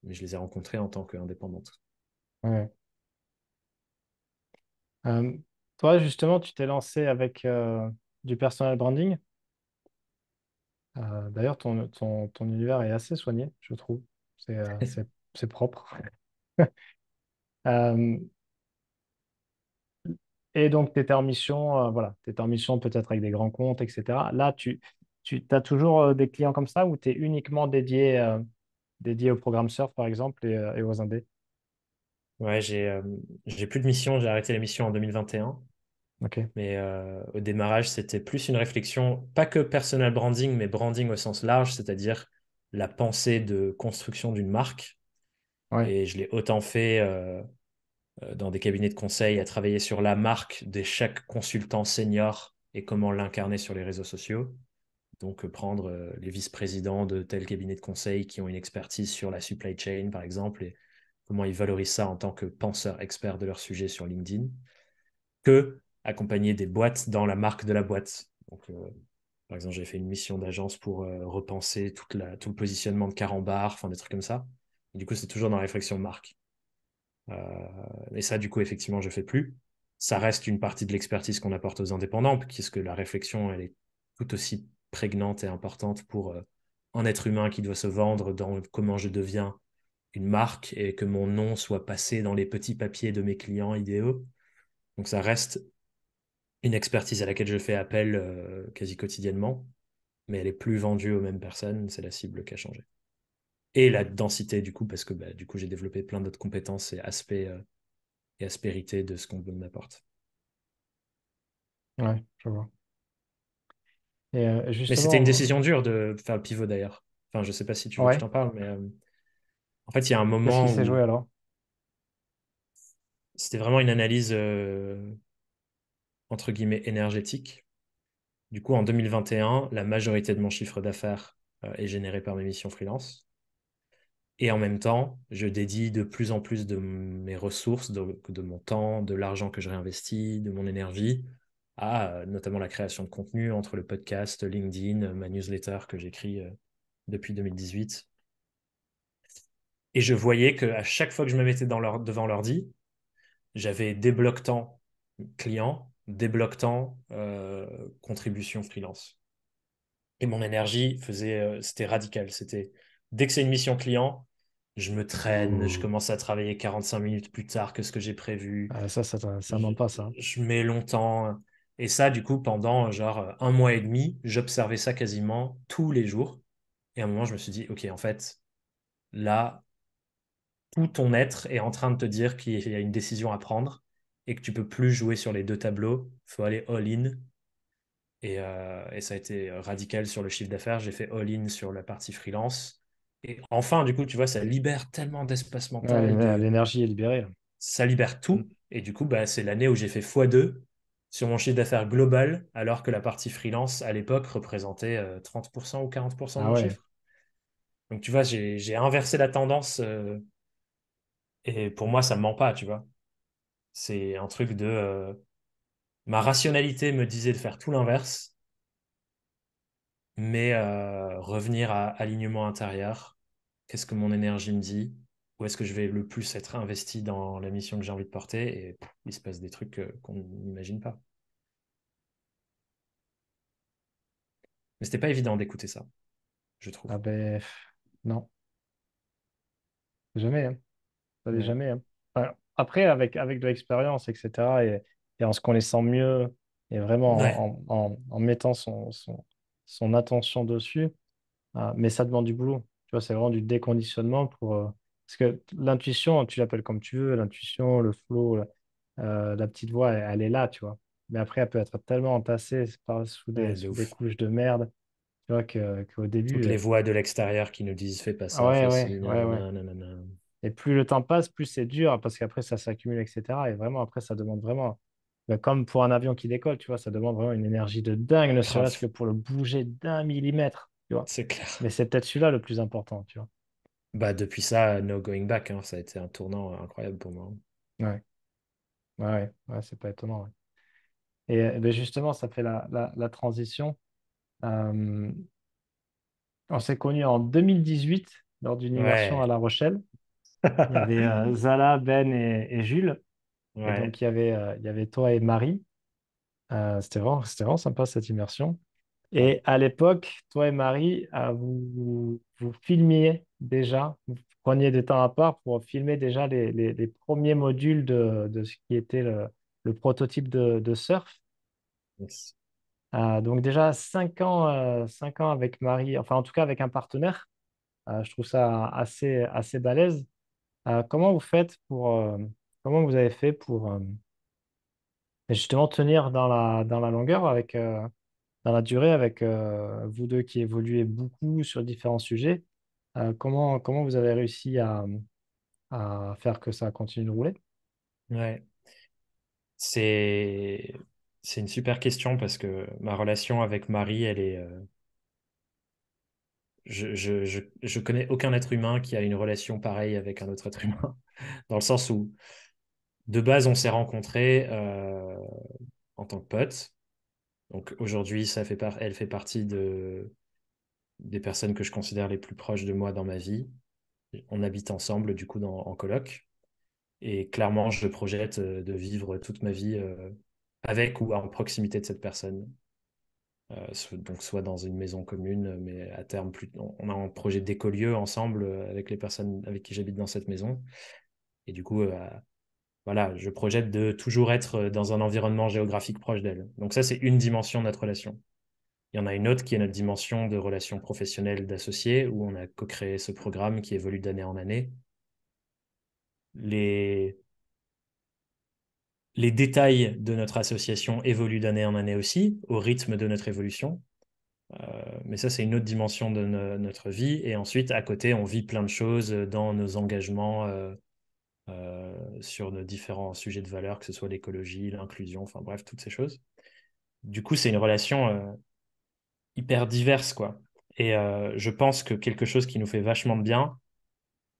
mais je les ai rencontrées en tant qu'indépendantes. Ouais. Euh, Toi, justement, tu t'es lancé avec du personal branding. D'ailleurs, ton univers est assez soigné, je trouve. C'est propre. Euh, et donc, tu étais en mission, voilà, tu étais en mission peut-être avec des grands comptes, etc. Là, tu as toujours des clients comme ça ou tu es uniquement dédié au programme Surf, par exemple, et aux indés? Ouais, j'ai plus de mission, j'ai arrêté la mission en 2021. Ok, Mais au démarrage, c'était plus une réflexion, pas que personal branding, mais branding au sens large, c'est-à-dire la pensée de construction d'une marque. ouais, Et je l'ai autant fait dans des cabinets de conseil, à travailler sur la marque de chaque consultant senior et comment l'incarner sur les réseaux sociaux. Donc, prendre les vice-présidents de tel cabinet de conseil qui ont une expertise sur la supply chain, par exemple, et comment ils valorisent ça en tant que penseurs experts de leur sujet sur LinkedIn, que accompagner des boîtes dans la marque de la boîte. Donc, par exemple, j'ai fait une mission d'agence pour repenser tout le positionnement de Carambar, enfin des trucs comme ça. Et du coup, c'est toujours dans la réflexion marque. Et ça, du coup, effectivement, je fais plus. Ça reste une partie de l'expertise qu'on apporte aux indépendants, puisque la réflexion, elle est tout aussi prégnante et importante pour un être humain qui doit se vendre dans comment je deviens une marque et que mon nom soit passé dans les petits papiers de mes clients idéaux. Donc ça reste une expertise à laquelle je fais appel quasi quotidiennement, mais elle est plus vendue aux mêmes personnes, c'est la cible qui a changé. Et la densité, du coup, parce que bah, du coup, j'ai développé plein d'autres compétences et aspérités de ce qu'on m'apporte. ouais, je vois. Et Mais c'était une justement, décision dure de faire le pivot d'ailleurs. Enfin, je sais pas si tu veux que je ouais, t'en parle, mais en fait, il y a un qu'est-ce qui moment s'est joué où alors? c'était vraiment une analyse entre guillemets énergétique. Du coup, en 2021, la majorité de mon chiffre d'affaires est généré par mes missions freelance. Et en même temps, je dédie de plus en plus de mes ressources, de mon temps, de l'argent que je réinvestis, de mon énergie à notamment la création de contenu entre le podcast, LinkedIn, ma newsletter que j'écris depuis 2018. Et je voyais qu'à chaque fois que je me mettais devant l'ordi, j'avais des blocs temps clients, des blocs temps contribution freelance. Et mon énergie c'était radical. C'était dès que c'est une mission client, je me traîne, je Ouh. commence à travailler 45 minutes plus tard que ce que j'ai prévu. Ça Je, ment pas, ça. je mets longtemps. Et ça, du coup, pendant genre un mois et demi, j'observais ça quasiment tous les jours. Et à un moment, je me suis dit, OK, en fait, là, tout ton être est en train de te dire qu'il y a une décision à prendre et que tu peux plus jouer sur les deux tableaux. Il faut aller all-in. Et ça a été radical sur le chiffre d'affaires. J'ai fait all-in sur la partie freelance. Et enfin, du coup, tu vois, ça libère tellement d'espace Ouais, mental de l'énergie est libérée, là. ça libère Mm. tout. Et du coup, bah, c'est l'année où j'ai fait x2 sur mon chiffre d'affaires global, alors que la partie freelance, à l'époque, représentait 30% ou 40% de Ah mon ouais. chiffre. Donc, tu vois, j'ai inversé la tendance et pour moi, ça me ment pas, tu vois. C'est un truc de... ma rationalité me disait de faire tout l'inverse, mais revenir à alignement intérieur. Qu'est-ce que mon énergie me dit? Où est-ce que je vais le plus être investi dans la mission que j'ai envie de porter? Et il se passe des trucs qu'on n'imagine pas. Mais c'était pas évident d'écouter ça, je trouve. Ah ben, non, jamais, hein. Ça l'est Ouais. jamais, hein. Enfin, après, avec de l'expérience, etc., et en se connaissant mieux, et Ouais, vraiment en mettant son attention dessus, mais ça demande du boulot. Tu vois, c'est vraiment du déconditionnement parce que l'intuition, tu l'appelles comme tu veux, l'intuition, le flow, la petite voix, elle est là, tu vois. Mais après, elle peut être tellement entassée sous ouais, de sous des ouf. couches de merde, tu vois, qu'au Toutes début, les voix de l'extérieur qui nous disent fais pas ça, ouais, fais ouais, ci, ouais, ouais. nanana, nanana. Et plus le temps passe, plus c'est dur parce qu'après, ça s'accumule, etc. Et vraiment, après, ça demande vraiment, ben, comme pour un avion qui décolle, tu vois, ça demande vraiment une énergie de dingue, ne serait-ce que Grave, pour le bouger d'1 millimètre, tu vois. c'est clair. Mais c'est peut-être celui-là le plus important, tu vois. Bah, depuis ça, no going back, hein, ça a été un tournant incroyable pour moi. Ouais, ouais, ouais, ouais, c'est pas étonnant, ouais. Et ben justement, ça fait la transition. Euh, on s'est connus en 2018 lors d'une immersion à Ouais. La Rochelle. Il y avait Zala, Ben et Jules. Et Ouais. donc, il y avait toi et Marie. C'était vraiment sympa cette immersion. Ouais. Et à l'époque, toi et Marie, vous filmiez déjà, vous preniez des temps à part pour filmer déjà les premiers modules de ce qui était le prototype de surf. Yes. Donc déjà 5 ans avec Marie, enfin en tout cas avec un partenaire. Je trouve ça assez balèze. Comment vous faites comment vous avez fait pour justement tenir dans la longueur dans la durée avec vous deux qui évoluez beaucoup sur différents sujets? Comment vous avez réussi à faire que ça continue de rouler? Ouais. C'est c'est une super question parce que ma relation avec Marie, elle est je connais aucun être humain qui a une relation pareille avec un autre être humain dans le sens où de base on s'est rencontrés en tant que potes. Donc aujourd'hui, elle fait partie des personnes que je considère les plus proches de moi dans ma vie. On habite ensemble du coup en coloc et clairement je projette de vivre toute ma vie avec ou en proximité de cette personne. Donc soit dans une maison commune, mais à terme, plus, on a un projet d'écolieu ensemble avec les personnes avec qui j'habite dans cette maison. Et du coup, voilà, je projette de toujours être dans un environnement géographique proche d'elle. Donc ça, c'est une dimension de notre relation. Il y en a une autre qui est notre dimension de relation professionnelle d'associés, où on a co-créé ce programme qui évolue d'année en année. Les, les détails de notre association évoluent d'année en année aussi, au rythme de notre évolution. Mais ça, c'est une autre dimension de notre vie. Et ensuite, à côté, on vit plein de choses dans nos engagements sur nos différents sujets de valeur, que ce soit l'écologie, l'inclusion, enfin bref, toutes ces choses. Du coup, c'est une relation hyper diverse, quoi. Et je pense que quelque chose qui nous fait vachement de bien,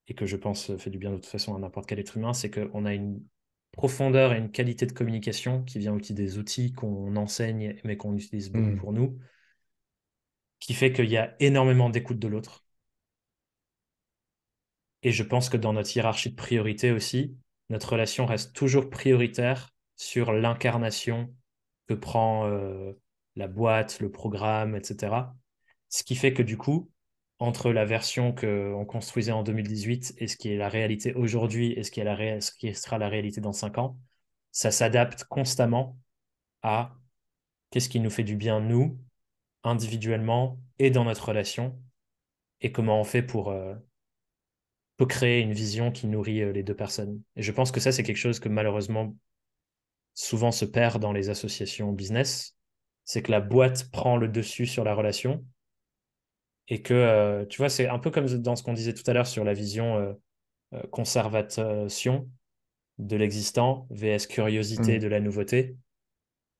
et que je pense fait du bien de toute façon à n'importe quel être humain, c'est qu'on a une profondeur et une qualité de communication qui vient aussi des outils qu'on enseigne, mais qu'on utilise beaucoup Hmm. pour nous, qui fait qu'il y a énormément d'écoute de l'autre. Et je pense que dans notre hiérarchie de priorité aussi, notre relation reste toujours prioritaire sur l'incarnation que prend la boîte, le programme, etc. Ce qui fait que du coup, entre la version qu'on construisait en 2018 et ce qui est la réalité aujourd'hui et ce qui sera la réalité dans 5 ans, ça s'adapte constamment à qu'est-ce qui nous fait du bien, nous, individuellement et dans notre relation, et comment on fait pour créer une vision qui nourrit les deux personnes. Et je pense que ça, c'est quelque chose que malheureusement souvent se perd dans les associations business, c'est que la boîte prend le dessus sur la relation et que, tu vois, c'est un peu comme dans ce qu'on disait tout à l'heure sur la vision conservation. de l'existant vs curiosité Mm. de la nouveauté,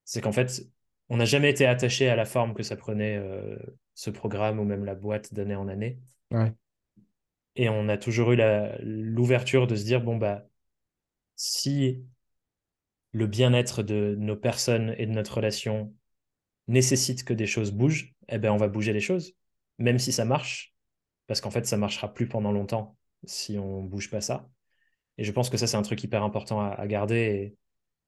c'est qu'en fait, on n'a jamais été attaché à la forme que ça prenait ce programme ou même la boîte d'année en année. Ouais, Et on a toujours eu l'ouverture de se dire, bon, bah, si le bien-être de nos personnes et de notre relation nécessite que des choses bougent, eh ben, on va bouger les choses, même si ça marche, parce qu'en fait, ça marchera plus pendant longtemps si on bouge pas ça. Et je pense que ça, c'est un truc hyper important à garder. Et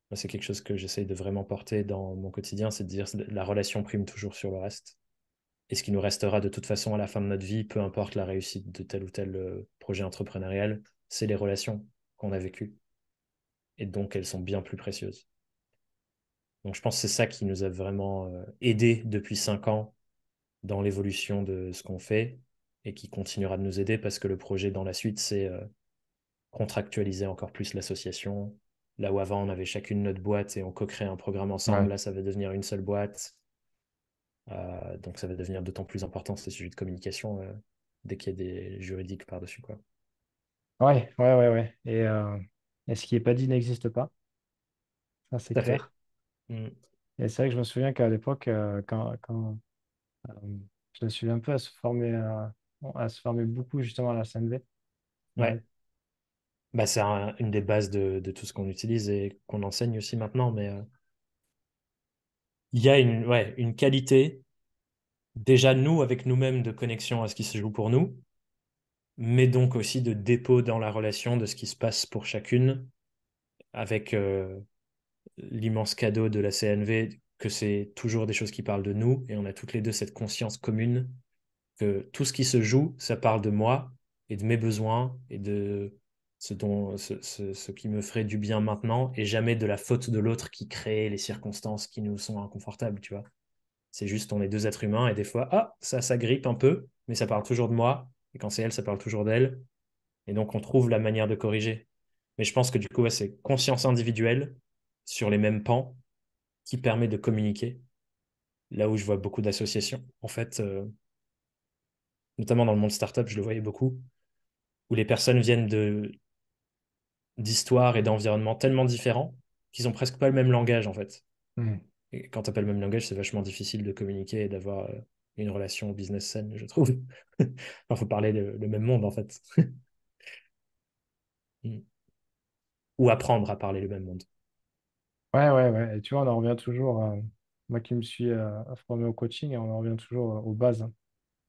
moi, c'est quelque chose que j'essaye de vraiment porter dans mon quotidien, c'est de dire que la relation prime toujours sur le reste. Et ce qui nous restera de toute façon à la fin de notre vie, peu importe la réussite de tel ou tel projet entrepreneurial, c'est les relations qu'on a vécues. Et donc, elles sont bien plus précieuses. Donc, je pense que c'est ça qui nous a vraiment aidé depuis 5 ans dans l'évolution de ce qu'on fait et qui continuera de nous aider parce que le projet dans la suite, c'est contractualiser encore plus l'association. Là où avant, on avait chacune notre boîte et on co-crée un programme ensemble, ouais. là, ça va devenir une seule boîte. Donc, ça va devenir d'autant plus important ces sujets de communication dès qu'il y a des juridiques par-dessus, quoi. Ouais, ouais, ouais, ouais. Et ce qui n'est pas dit n'existe pas, ça c'est Tout à fait. clair. Mm. Et c'est vrai que je me souviens qu'à l'époque, euh, je me suis un peu à se former beaucoup justement à la CNV. Ouais. Ouais. Bah, c'est une des bases de tout ce qu'on utilise et qu'on enseigne aussi maintenant. Mais il y a une qualité, déjà nous, avec nous-mêmes, de connexion à ce qui se joue pour nous, mais donc aussi de dépôt dans la relation de ce qui se passe pour chacune, avec l'immense cadeau de la CNV, que c'est toujours des choses qui parlent de nous, et on a toutes les deux cette conscience commune que tout ce qui se joue, ça parle de moi et de mes besoins et de ce qui me ferait du bien maintenant, et jamais de la faute de l'autre qui crée les circonstances qui nous sont inconfortables, tu vois. C'est juste, on est deux êtres humains, et des fois, ah, ça grippe un peu, mais ça parle toujours de moi, et quand c'est elle, ça parle toujours d'elle, et donc on trouve la manière de corriger. Mais je pense que du coup, ouais, c'est conscience individuelle sur les mêmes pans qui permet de communiquer. Là où je vois beaucoup d'associations, en fait, notamment dans le monde startup, je le voyais beaucoup, où les personnes viennent d'histoires et d'environnements tellement différents qu'ils ont presque pas le même langage, en fait. Mm. Et quand tu n'as pas le même langage, c'est vachement difficile de communiquer et d'avoir une relation business saine, je trouve. Il faut parler le même monde, en fait. Mm. Ou apprendre à parler le même monde. Ouais, ouais, ouais. Et tu vois, on en revient toujours, moi qui me suis formé au coaching, on en revient toujours aux bases, hein.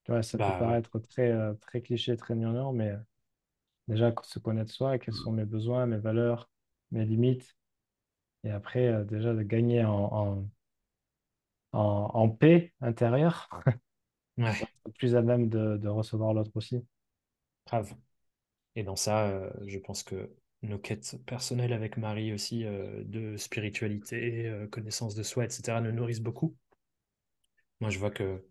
Tu vois, ça peut Bah ouais, paraître très cliché, très gnangnan, mais déjà se connaître soi, quels sont mes besoins, mes valeurs, mes limites, et après, déjà de gagner en paix intérieure, pour ouais, être plus à même de recevoir l'autre aussi. grave. Et dans ça, je pense que nos quêtes personnelles avec Marie aussi, de spiritualité, connaissance de soi, etc., nous nourrissent beaucoup. Moi, je vois que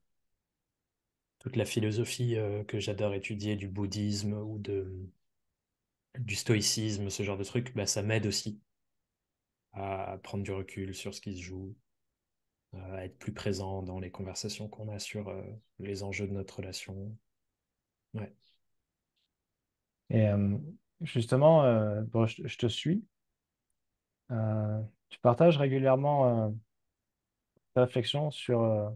toute la philosophie que j'adore étudier, du bouddhisme ou du stoïcisme, ce genre de truc, bah, ça m'aide aussi à prendre du recul sur ce qui se joue, à être plus présent dans les conversations qu'on a sur les enjeux de notre relation. Ouais. Et justement, bon, je te suis. Tu partages régulièrement tes réflexions sur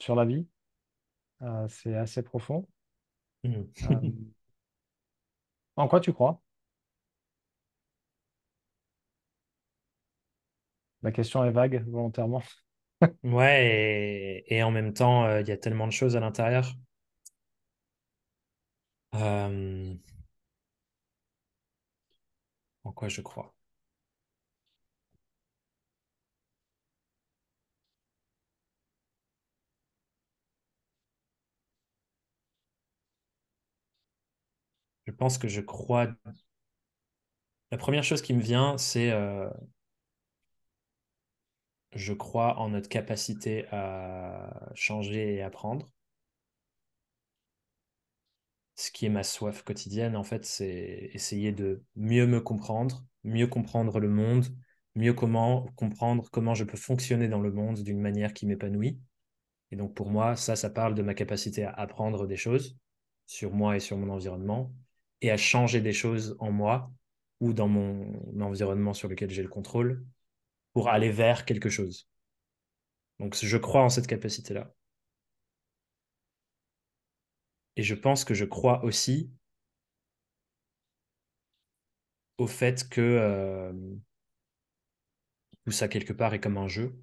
la vie. C'est assez profond. Mhm. Euh, En quoi tu crois? La question est vague, volontairement. Ouais, et en même temps, il y a tellement de choses à l'intérieur. Euh, en quoi je crois? Je pense que je crois. La première chose qui me vient, c'est je crois en notre capacité à changer et apprendre. Ce qui est ma soif quotidienne, en fait, c'est essayer de mieux me comprendre, mieux comprendre le monde, mieux comprendre comment je peux fonctionner dans le monde d'une manière qui m'épanouit. Et donc pour moi, ça parle de ma capacité à apprendre des choses sur moi et sur mon environnement et à changer des choses en moi ou dans mon environnement sur lequel j'ai le contrôle pour aller vers quelque chose. Donc, je crois en cette capacité-là. Et je pense que je crois aussi au fait que tout ça, quelque part, est comme un jeu.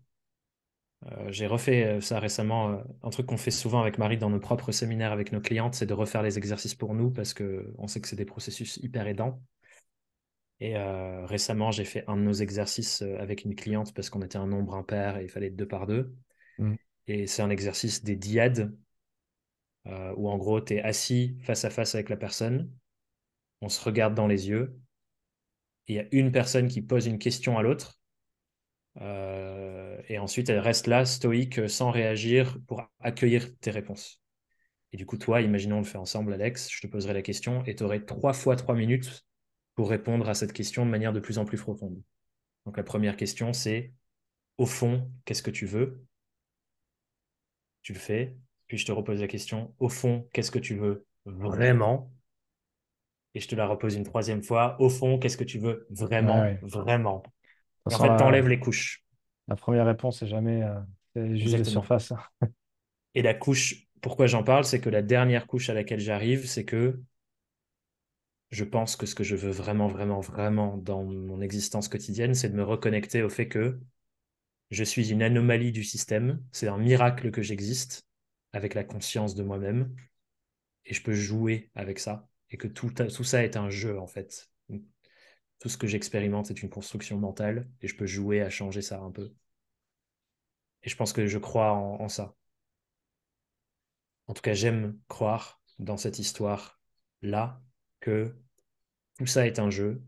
J'ai refait ça récemment. Un truc qu'on fait souvent avec Marie dans nos propres séminaires avec nos clientes, c'est de refaire les exercices pour nous parce qu'on sait que c'est des processus hyper aidants. Et récemment, j'ai fait un de nos exercices avec une cliente parce qu'on était un nombre impair et il fallait être deux par deux. Mm. Et c'est un exercice des dyades où en gros, tu es assis face à face avec la personne, on se regarde dans les yeux, et il y a une personne qui pose une question à l'autre, et ensuite elle reste là, stoïque, sans réagir, pour accueillir tes réponses. Et du coup, toi, imaginons on le fait ensemble, Alex, je te poserai la question et tu aurais 3 fois 3 minutes pour répondre à cette question de manière de plus en plus profonde. Donc la première question, c'est, au fond, qu'est-ce que tu veux? Tu le fais. Puis je te repose la question, au fond, qu'est-ce que tu veux vraiment? Et je te la repose une troisième fois, au fond, qu'est-ce que tu veux Ouais, vraiment, ouais. vraiment? De toute Et en façon, fait, t'enlèves les couches. la première réponse, c'est jamais c'est juste de Exactement. surface. Et la couche, pourquoi j'en parle, c'est que la dernière couche à laquelle j'arrive, c'est que je pense que ce que je veux vraiment, vraiment, vraiment dans mon existence quotidienne, c'est de me reconnecter au fait que je suis une anomalie du système. C'est un miracle que j'existe avec la conscience de moi-même et je peux jouer avec ça et que tout ça est un jeu en fait. Tout ce que j'expérimente est une construction mentale et je peux jouer à changer ça un peu. Et je pense que je crois en ça. En tout cas, j'aime croire dans cette histoire-là que tout ça est un jeu.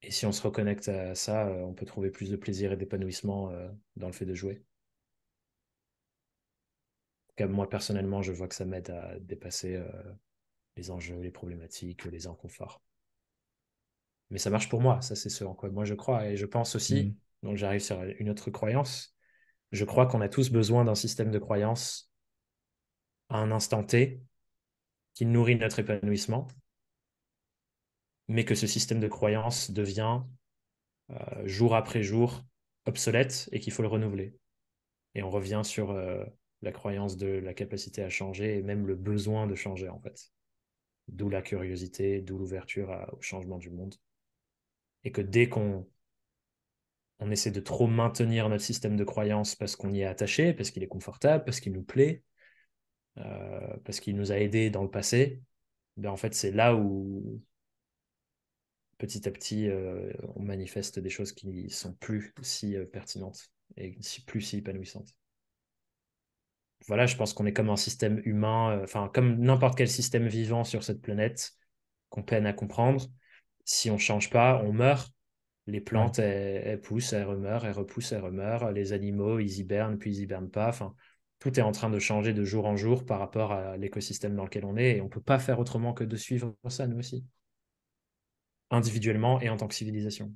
Et si on se reconnecte à ça, on peut trouver plus de plaisir et d'épanouissement dans le fait de jouer. En tout cas, moi, personnellement, je vois que ça m'aide à dépasser les enjeux, les problématiques, les inconforts. Mais ça marche pour moi, ça c'est ce en quoi moi je crois. Et je pense Mm. aussi, donc j'arrive sur une autre croyance, je crois qu'on a tous besoin d'un système de croyance à un instant T qui nourrit notre épanouissement, mais que ce système de croyance devient jour après jour obsolète et qu'il faut le renouveler. Et on revient sur la croyance de la capacité à changer et même le besoin de changer en fait. D'où la curiosité, d'où l'ouverture au changement du monde. Et que dès qu'on on essaie de trop maintenir notre système de croyance parce qu'on y est attaché, parce qu'il est confortable, parce qu'il nous plaît, parce qu'il nous a aidés dans le passé, ben en fait, c'est là où petit à petit, on manifeste des choses qui sont plus si pertinentes et plus si épanouissantes. Voilà, je pense qu'on est comme un système humain, enfin, comme n'importe quel système vivant sur cette planète qu'on peine à comprendre. Si on ne change pas, on meurt. Les Ouais. plantes, elles poussent, elles remeurent, elles repoussent, elles remeurent. Les animaux, ils hibernent, puis ils hibernent pas. Enfin, tout est en train de changer de jour en jour par rapport à l'écosystème dans lequel on est. Et on ne peut pas faire autrement que de suivre ça, nous aussi, individuellement et en tant que civilisation.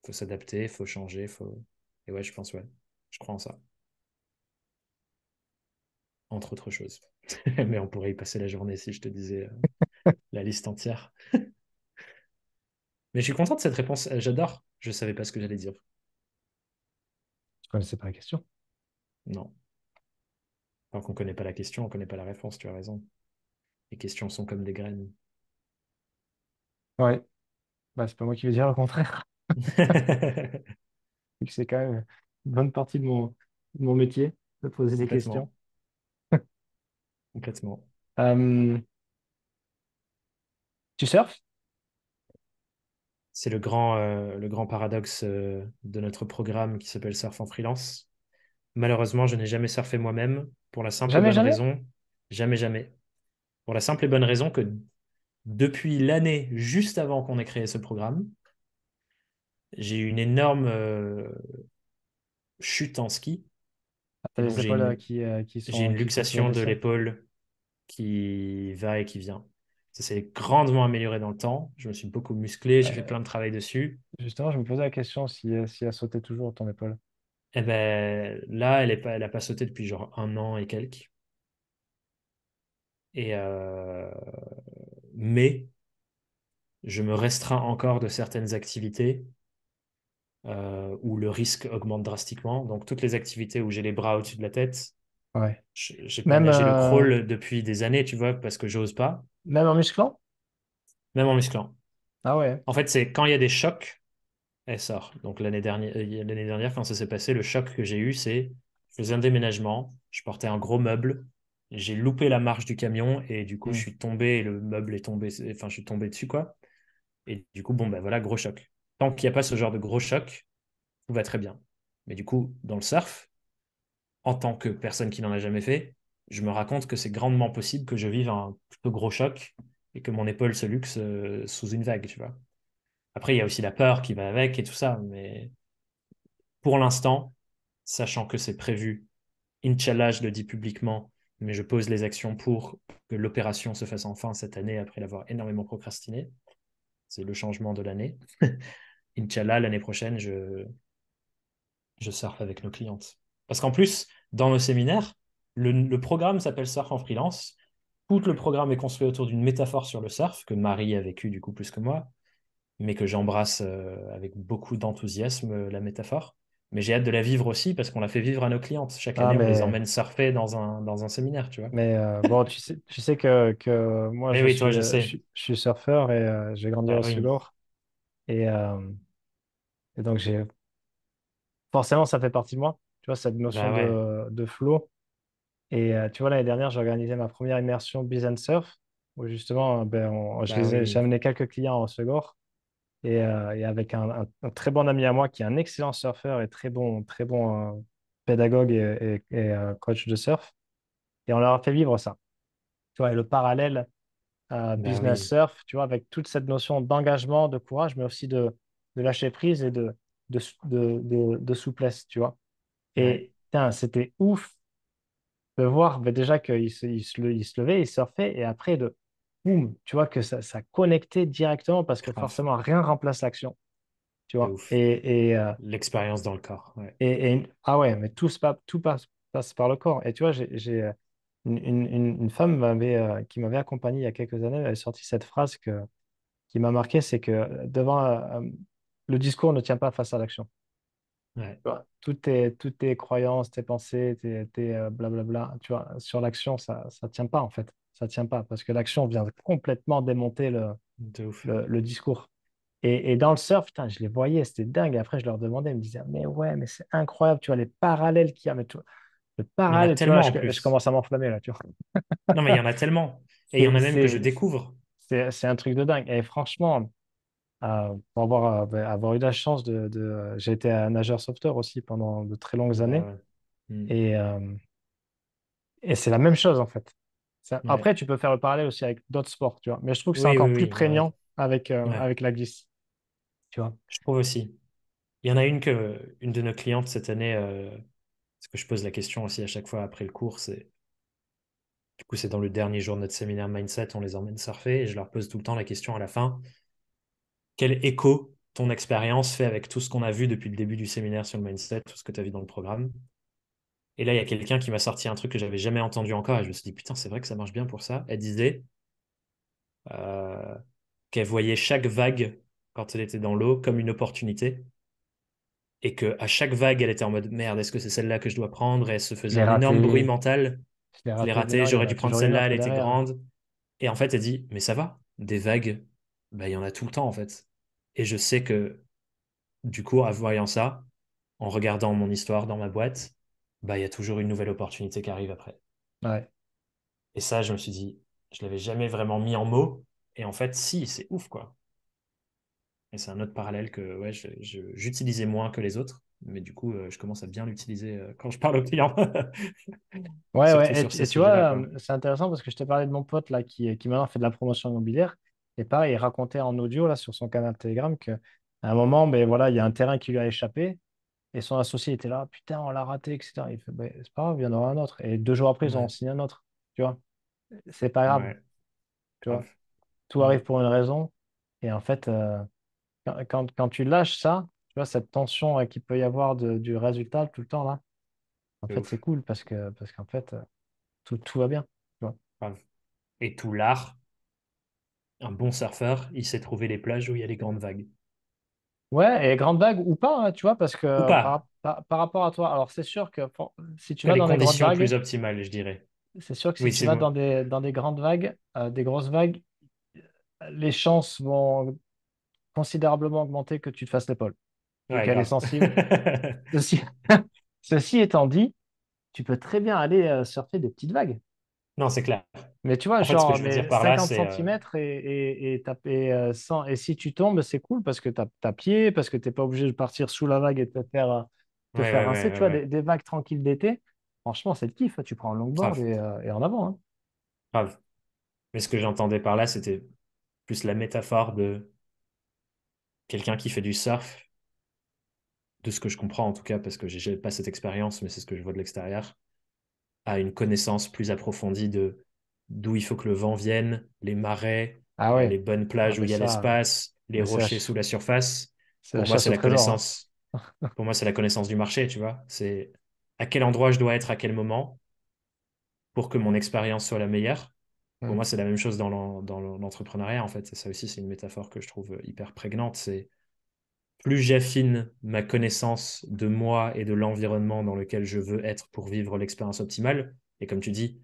Il faut s'adapter, il faut changer, faut... Et ouais, je pense, ouais, je crois en ça, entre autres choses. Mais on pourrait y passer la journée si je te disais la liste entière. Mais je suis content de cette réponse. J'adore. Je ne savais pas ce que j'allais dire. Je connaissais pas la question. Non. Tant qu'on ne connaît pas la question, on ne connaît pas la réponse. Tu as raison. Les questions sont comme des graines. Ouais. Bah, c'est pas moi qui vais dire le contraire. Vu que c'est quand même une bonne partie de mon métier, de poser des questions. Complètement. Complètement. Euh, tu surfes? C'est le grand paradoxe de notre programme qui s'appelle Surf en freelance. Malheureusement, je n'ai jamais surfé moi-même pour la simple et Jamais, bonne jamais? raison, jamais, jamais. Pour la simple et bonne raison que depuis l'année juste avant qu'on ait créé ce programme, j'ai eu une énorme chute en ski. Ah, t'as Et donc, les épaules j'ai une qui sont sous la luxation de pression? l'épaule qui va et qui vient. Ça s'est grandement amélioré dans le temps. Je me suis beaucoup musclé, j'ai fait Euh, plein de travail dessus. Justement, je me posais la question si elle sautait toujours ton épaule. Et ben là, elle a pas sauté depuis genre un an et quelques. Et mais je me restreins encore de certaines activités où le risque augmente drastiquement. Donc, toutes les activités où j'ai les bras au-dessus de la tête, Ouais. j'ai pas Même, nagé le crawl depuis des années, tu vois, parce que j'ose pas, même en musclant? même en musclant. Ah ouais. En fait, c'est quand il y a des chocs, elle sort. Donc, l'année dernière, quand ça s'est passé, le choc que j'ai eu, c'est je faisais un déménagement, je portais un gros meuble, j'ai loupé la marche du camion et du coup, je Hmm. suis tombé et le meuble est tombé, enfin, je suis tombé dessus, quoi. Et du coup, bon, ben voilà, gros choc. Tant qu'il n'y a pas ce genre de gros choc, tout va très bien. Mais du coup, dans le surf, en tant que personne qui n'en a jamais fait, je me raconte que c'est grandement possible que je vive un plutôt gros choc et que mon épaule se luxe sous une vague, tu vois. Après, il y a aussi la peur qui va avec et tout ça, mais pour l'instant, sachant que c'est prévu, Inch'Allah, je le dis publiquement, mais je pose les actions pour que l'opération se fasse enfin cette année après l'avoir énormément procrastiné. C'est le changement de l'année. Inch'Allah, l'année prochaine, je surfe avec nos clientes. Parce qu'en plus, dans nos séminaires, le programme s'appelle Surf en freelance. Tout le programme est construit autour d'une métaphore sur le surf, que Marie a vécu du coup plus que moi, mais que j'embrasse avec beaucoup d'enthousiasme, la métaphore. Mais j'ai hâte de la vivre aussi parce qu'on la fait vivre à nos clientes. Chaque Ah, année, on les emmène surfer dans un séminaire, tu vois. bon, tu sais que moi, Mais oui, toi, je sais. je suis surfeur et j'ai grandi Bah au oui, Sudor. Et, euh, et donc, forcément, ça fait partie de moi. Tu vois, cette notion bah ouais, de flow. Et tu vois, l'année dernière, j'ai organisé ma première immersion Business Surf, où justement, bah j'ai oui, amené quelques clients au Segor. Et avec un très bon ami à moi qui est un excellent surfeur et très bon pédagogue coach de surf. Et on leur a fait vivre ça. Tu vois, et le parallèle bah business oui, surf, tu vois, avec toute cette notion d'engagement, de courage, mais aussi de lâcher prise et de souplesse, tu vois. ouais, Et putain, c'était ouf de voir déjà il se levait, il surfait, et après, boum, tu vois, que ça connectait directement parce que grave, forcément, rien remplace l'action, tu de vois. ouf. L'expérience dans le corps, ouais. Ah ouais, mais passe par le corps. Et tu vois, une femme qui m'avait accompagné il y a quelques années, elle a sorti cette phrase qui m'a marqué, c'est que le discours ne tient pas face à l'action. Ouais, Tu vois, toutes tes croyances, tes pensées, blablabla, tu vois, sur l'action, ça tient pas en fait. Ça tient pas parce que l'action vient complètement démonter de ouf. le discours. Et dans le surf, putain, je les voyais, c'était dingue. Et après, je leur demandais, ils me disaient, mais ouais, mais c'est incroyable, tu vois, les parallèles qu'il y a. Mais le Mais il y en a parallèle, tu vois, tellement en je plus. commence à m'enflammer là, tu vois. Non, mais il y en a tellement. Et il y en C'est a même que je c'est- découvre. c'est un truc de dingue. Et franchement, pour avoir eu la chance j'ai été un nageur sauveteur aussi pendant de très longues Bah années. ouais. Hmm. Et, euh, et c'est la même chose, en fait. Ouais. Après, tu peux faire le parallèle aussi avec d'autres sports, tu vois. Mais je trouve que c'est Oui, encore oui, plus oui, ouais. prégnant Ouais. avec la glisse, tu vois. Je trouve aussi. Il y en a une de nos clientes cette année, parce que je pose la question aussi à chaque fois après le cours, du coup, c'est dans le dernier jour de notre séminaire Mindset, on les emmène surfer et je leur pose tout le temps la question à la fin, quel écho ton expérience fait avec tout ce qu'on a vu depuis le début du séminaire sur le mindset, tout ce que tu as vu dans le programme? Et là, il y a quelqu'un qui m'a sorti un truc que j'avais jamais entendu encore et je me suis dit, putain, c'est vrai que ça marche bien pour ça. Elle disait euh, qu'elle voyait chaque vague quand elle était dans l'eau comme une opportunité et que à chaque vague, elle était en mode merde, est-ce que c'est celle-là que je dois prendre? Et elle se Je faisait l'ai un énorme bruit raté, mental. je l'ai Je l'ai raté, mais raté, non, il y en j'aurais a dû prendre toujours une celle-là, autre elle était derrière. grande. Et en fait, elle dit, mais ça va, des vagues, bah, il y en a tout le temps en fait. Et je sais que du coup, en voyant ça, en regardant mon histoire dans ma boîte, bah, il y a toujours une nouvelle opportunité qui arrive après. Ouais. Et ça, je me suis dit, je l'avais jamais vraiment mis en mots. Et en fait, si, c'est ouf, quoi. Et c'est un autre parallèle que ouais, j'utilisais moins que les autres. Mais du coup, je commence à bien l'utiliser quand je parle aux clients. Ouais, Surtout ouais. sur ces Et tu sujets-là, vois, quoi. c'est intéressant parce que je t'ai parlé de mon pote là qui maintenant fait de la promotion immobilière. Et pareil, il racontait en audio là sur son canal Telegram qu'à un moment, ben voilà, il y a un terrain qui lui a échappé et son associé était là, putain, on l'a raté, etc. Il fait, ben, c'est pas grave, il y en aura un autre. Et 2 jours après, ils ont Ouais, signé un autre. Tu vois, c'est pas grave. ouais, Tu vois, grave. tout Mm. arrive pour une raison. Et en fait, quand tu lâches ça, tu vois, cette tension qu'il peut y avoir du résultat tout le temps là, en De fait, c'est ouf. cool parce qu'en fait, tout va bien. Tu vois. Grave. Et tout l'art. Un bon surfeur, il sait trouver les plages où il y a les grandes vagues. Ouais, et grande vague ou pas, hein, tu vois, parce Ou que pas, par rapport à toi, alors c'est sûr que si tu vas les dans des grandes conditions vagues, plus optimales, je dirais. c'est sûr que si Oui, tu c'est vas moi. dans des grandes vagues, des grosses vagues, les chances vont considérablement augmenter que tu te fasses l'épaule, vu Ouais, qu'elle est grave. sensible. Ceci, ceci étant dit, tu peux très bien aller surfer des petites vagues. Non, c'est clair. Mais tu vois, En fait, ce que genre, je veux dire mais par là, 50 c'est centimètres et 100, et si tu tombes, c'est cool parce que tu as pied, parce que tu n'es pas obligé de partir sous la vague et de te ouais, faire ouais, rincer. ouais, Tu ouais, vois, ouais. des vagues tranquilles d'été, franchement, c'est le kiff, hein. Tu prends un longboard Grave, et en avant, hein. grave. Mais ce que j'entendais par là, c'était plus la métaphore de quelqu'un qui fait du surf, de ce que je comprends en tout cas, parce que j'ai pas cette expérience, mais c'est ce que je vois de l'extérieur, a une connaissance plus approfondie de d'où il faut que le vent vienne, les marais, Ah ouais, les bonnes ah, plages où mais il y a ça, l'espace, les mais rochers sous la surface. c'est la Pour moi, chasse c'est au la trésor, hein. connaissance. Pour moi, c'est la connaissance du marché, tu vois. C'est à quel endroit je dois être à quel moment pour que mon expérience soit la meilleure. Pour Hmm. moi, c'est la même chose dans l'entrepreneuriat, en fait. Et ça aussi, c'est une métaphore que je trouve hyper prégnante. C'est plus j'affine ma connaissance de moi et de l'environnement dans lequel je veux être pour vivre l'expérience optimale. Et comme tu dis,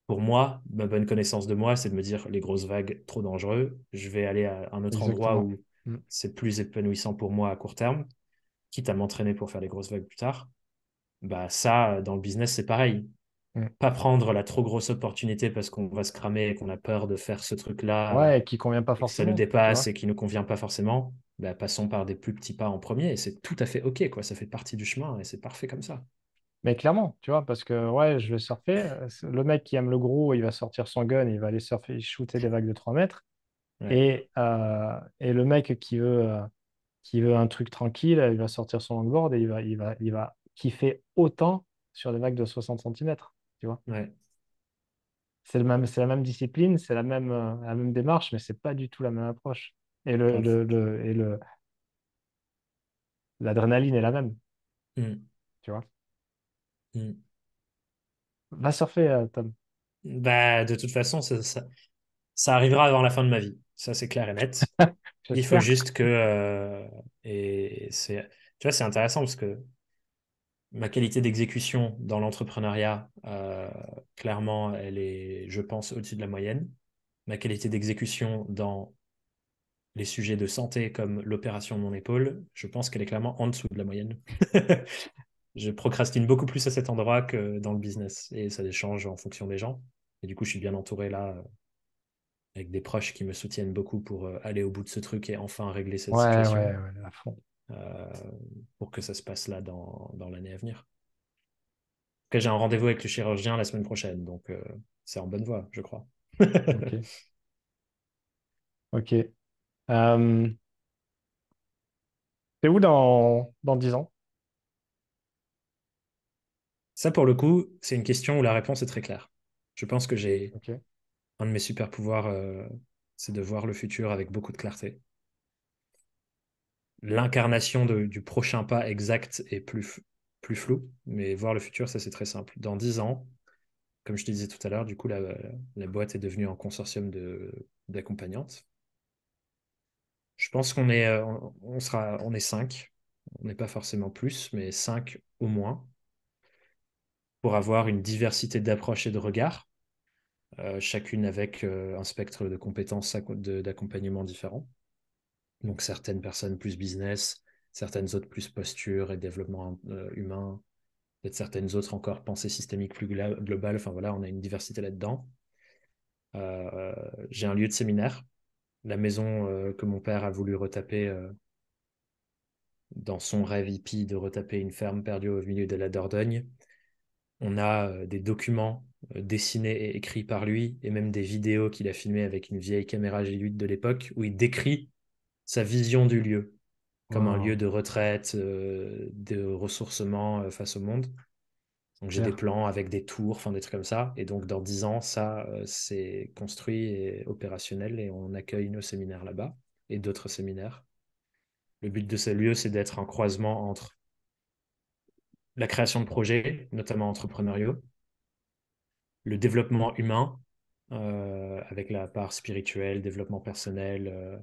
pour moi, ma bonne connaissance de moi, c'est de me dire les grosses vagues, trop dangereux. Je vais aller à un autre endroit Exactement. où Hmm. c'est plus épanouissant pour moi à court terme, quitte à m'entraîner pour faire les grosses vagues plus tard. Bah ça, dans le business, c'est pareil. Hmm. Pas prendre la trop grosse opportunité parce qu'on va se cramer et qu'on a peur de faire ce truc-là Ouais, et qui convient pas et que ça nous forcément, tu dépasse vois. et qui ne nous convient pas forcément. Bah, passons par des plus petits pas en premier et c'est tout à fait OK, quoi. Ça fait partie du chemin et c'est parfait comme ça. Mais clairement, tu vois, parce que ouais, je vais surfer. Le mec qui aime le gros, il va sortir son gun, il va aller surfer, shooter des vagues de 3 mètres. Ouais, Et le mec qui veut un truc tranquille, il va sortir son longboard et il va kiffer autant sur des vagues de 60 centimètres. Tu vois? ouais, C'est la même discipline, c'est la même démarche, mais c'est pas du tout la même approche. Et grave. l'adrénaline est la même, Mm, tu vois? mm. Va surfer, Tom. Bah, de toute façon, ça arrivera avant la fin de ma vie. Ça, c'est clair et net. Il faut J'espère. juste que. Et c'est, tu vois, c'est intéressant parce que ma qualité d'exécution dans l'entrepreneuriat, clairement, elle est, je pense, au-dessus de la moyenne. Ma qualité d'exécution dans les sujets de santé comme l'opération de mon épaule, je pense qu'elle est clairement en dessous de la moyenne. Je procrastine beaucoup plus à cet endroit que dans le business et ça change en fonction des gens. Et du coup, je suis bien entouré là avec des proches qui me soutiennent beaucoup pour aller au bout de ce truc et enfin régler cette situation Ouais, à fond. euh, pour que ça se passe là dans l'année à venir. Après, j'ai un rendez-vous avec le chirurgien la semaine prochaine, donc c'est en bonne voie, je crois. Ok, ok. Euh, T'es où dans 10 ans? Ça, pour le coup, c'est une question où la réponse est très claire. Je pense que j'ai Ok. un de mes super pouvoirs, c'est de voir le futur avec beaucoup de clarté. L'incarnation du prochain pas exact est plus flou, mais voir le futur, ça c'est très simple. Dans 10 ans, comme je te disais tout à l'heure, du coup, la boîte est devenue un consortium d'accompagnantes. Je pense on est 5. On n'est pas forcément plus, mais 5 au moins, pour avoir une diversité d'approches et de regards, chacune avec un spectre de compétences d'accompagnement différent. Donc certaines personnes plus business, certaines autres plus posture et développement humain, peut-être certaines autres encore pensée systémique plus globale. Enfin voilà, on a une diversité là-dedans. Euh, j'ai un lieu de séminaire, la maison que mon père a voulu retaper dans son rêve hippie de retaper une ferme perdue au milieu de la Dordogne. On a des documents dessinés et écrits par lui, et même des vidéos qu'il a filmées avec une vieille caméra G8 de l'époque, où il décrit sa vision du lieu comme un lieu Wow, de retraite, de ressourcement face au monde. Donc j'ai des super. plans avec des tours, enfin des trucs comme ça. Et donc dans 10 ans, ça, c'est construit et opérationnel et on accueille nos séminaires là-bas et d'autres séminaires. Le but de ce lieu, c'est d'être un croisement entre la création de projets, notamment entrepreneuriaux, le développement humain, avec la part spirituelle, développement personnel,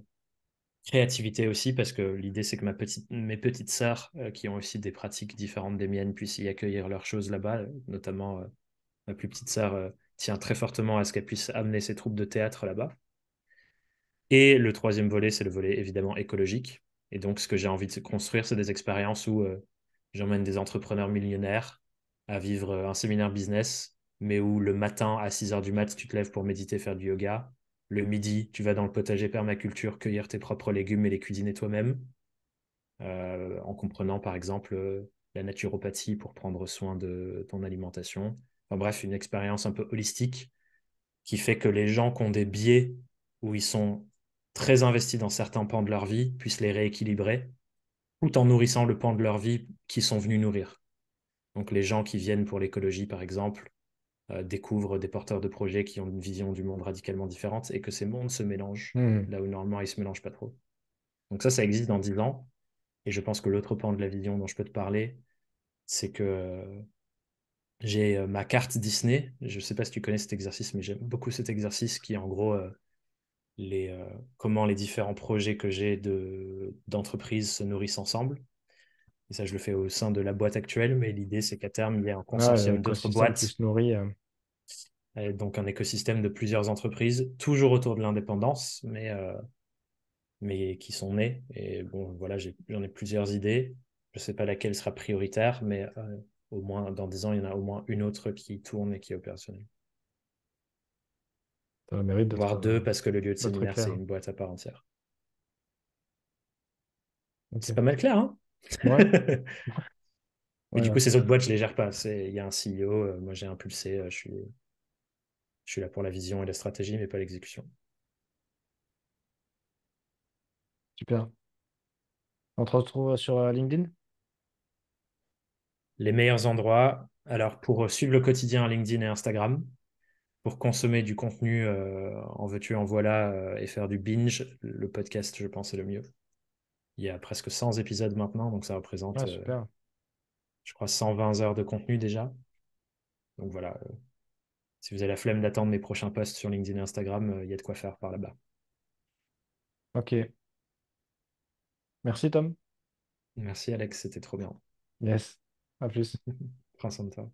créativité aussi, parce que l'idée, c'est que mes petites sœurs, qui ont aussi des pratiques différentes des miennes, puissent y accueillir leurs choses là-bas. Notamment, ma plus petite sœur tient très fortement à ce qu'elle puisse amener ses troupes de théâtre là-bas. Et le troisième volet, c'est le volet évidemment écologique. Et donc, ce que j'ai envie de construire, c'est des expériences où j'emmène des entrepreneurs millionnaires à vivre un séminaire business, mais où le matin à 6 heures du mat, tu te lèves pour méditer, faire du yoga. Le midi, tu vas dans le potager permaculture, cueillir tes propres légumes et les cuisiner toi-même, en comprenant par exemple la naturopathie pour prendre soin de ton alimentation. Enfin bref, une expérience un peu holistique qui fait que les gens qui ont des biais où ils sont très investis dans certains pans de leur vie puissent les rééquilibrer tout en nourrissant le pan de leur vie qu'ils sont venus nourrir. Donc les gens qui viennent pour l'écologie, par exemple, découvrent des porteurs de projets qui ont une vision du monde radicalement différente et que ces mondes se mélangent Hmm. là où normalement ils ne se mélangent pas trop. Donc ça existe dans 10 ans. Et je pense que l'autre pan de la vision dont je peux te parler, c'est que j'ai ma carte Disney. Je ne sais pas si tu connais cet exercice, mais j'aime beaucoup cet exercice qui est en gros comment les différents projets que j'ai d'entreprise se nourrissent ensemble. Et ça, je le fais au sein de la boîte actuelle, mais l'idée, c'est qu'à terme, il y ait un Ouais, consortium d'autres l'écosystème boîtes, plus nourri. et donc un écosystème de plusieurs entreprises, toujours autour de l'indépendance, mais qui sont nées. Et bon, voilà, j'en ai plusieurs idées. Je ne sais pas laquelle sera prioritaire, mais au moins dans 10 ans, il y en a au moins une autre qui tourne et qui est opérationnelle. Ça a le mérite Voire deux, parce que le lieu de d'être séminaire, c'est clair. une boîte à part entière. Ok. C'est pas mal clair, hein? Ouais, Mais ouais, du coup, ouais. ces autres boîtes, je les gère pas. Il y a un CEO, moi j'ai impulsé, je suis là pour la vision et la stratégie, mais pas l'exécution. Super. On te retrouve sur LinkedIn? Les meilleurs endroits, alors pour suivre le quotidien à LinkedIn et Instagram, pour consommer du contenu en veux-tu, en voilà, et faire du binge, le podcast, je pense, est le mieux. Il y a presque 100 épisodes maintenant, donc ça représente, Ouais, super. je crois, 120 heures de contenu déjà. Donc voilà, si vous avez la flemme d'attendre mes prochains posts sur LinkedIn et Instagram, il y a de quoi faire par là-bas. Ok. Merci, Tom. Merci Alex, c'était trop bien. Yes. À plus. Prends soin de toi.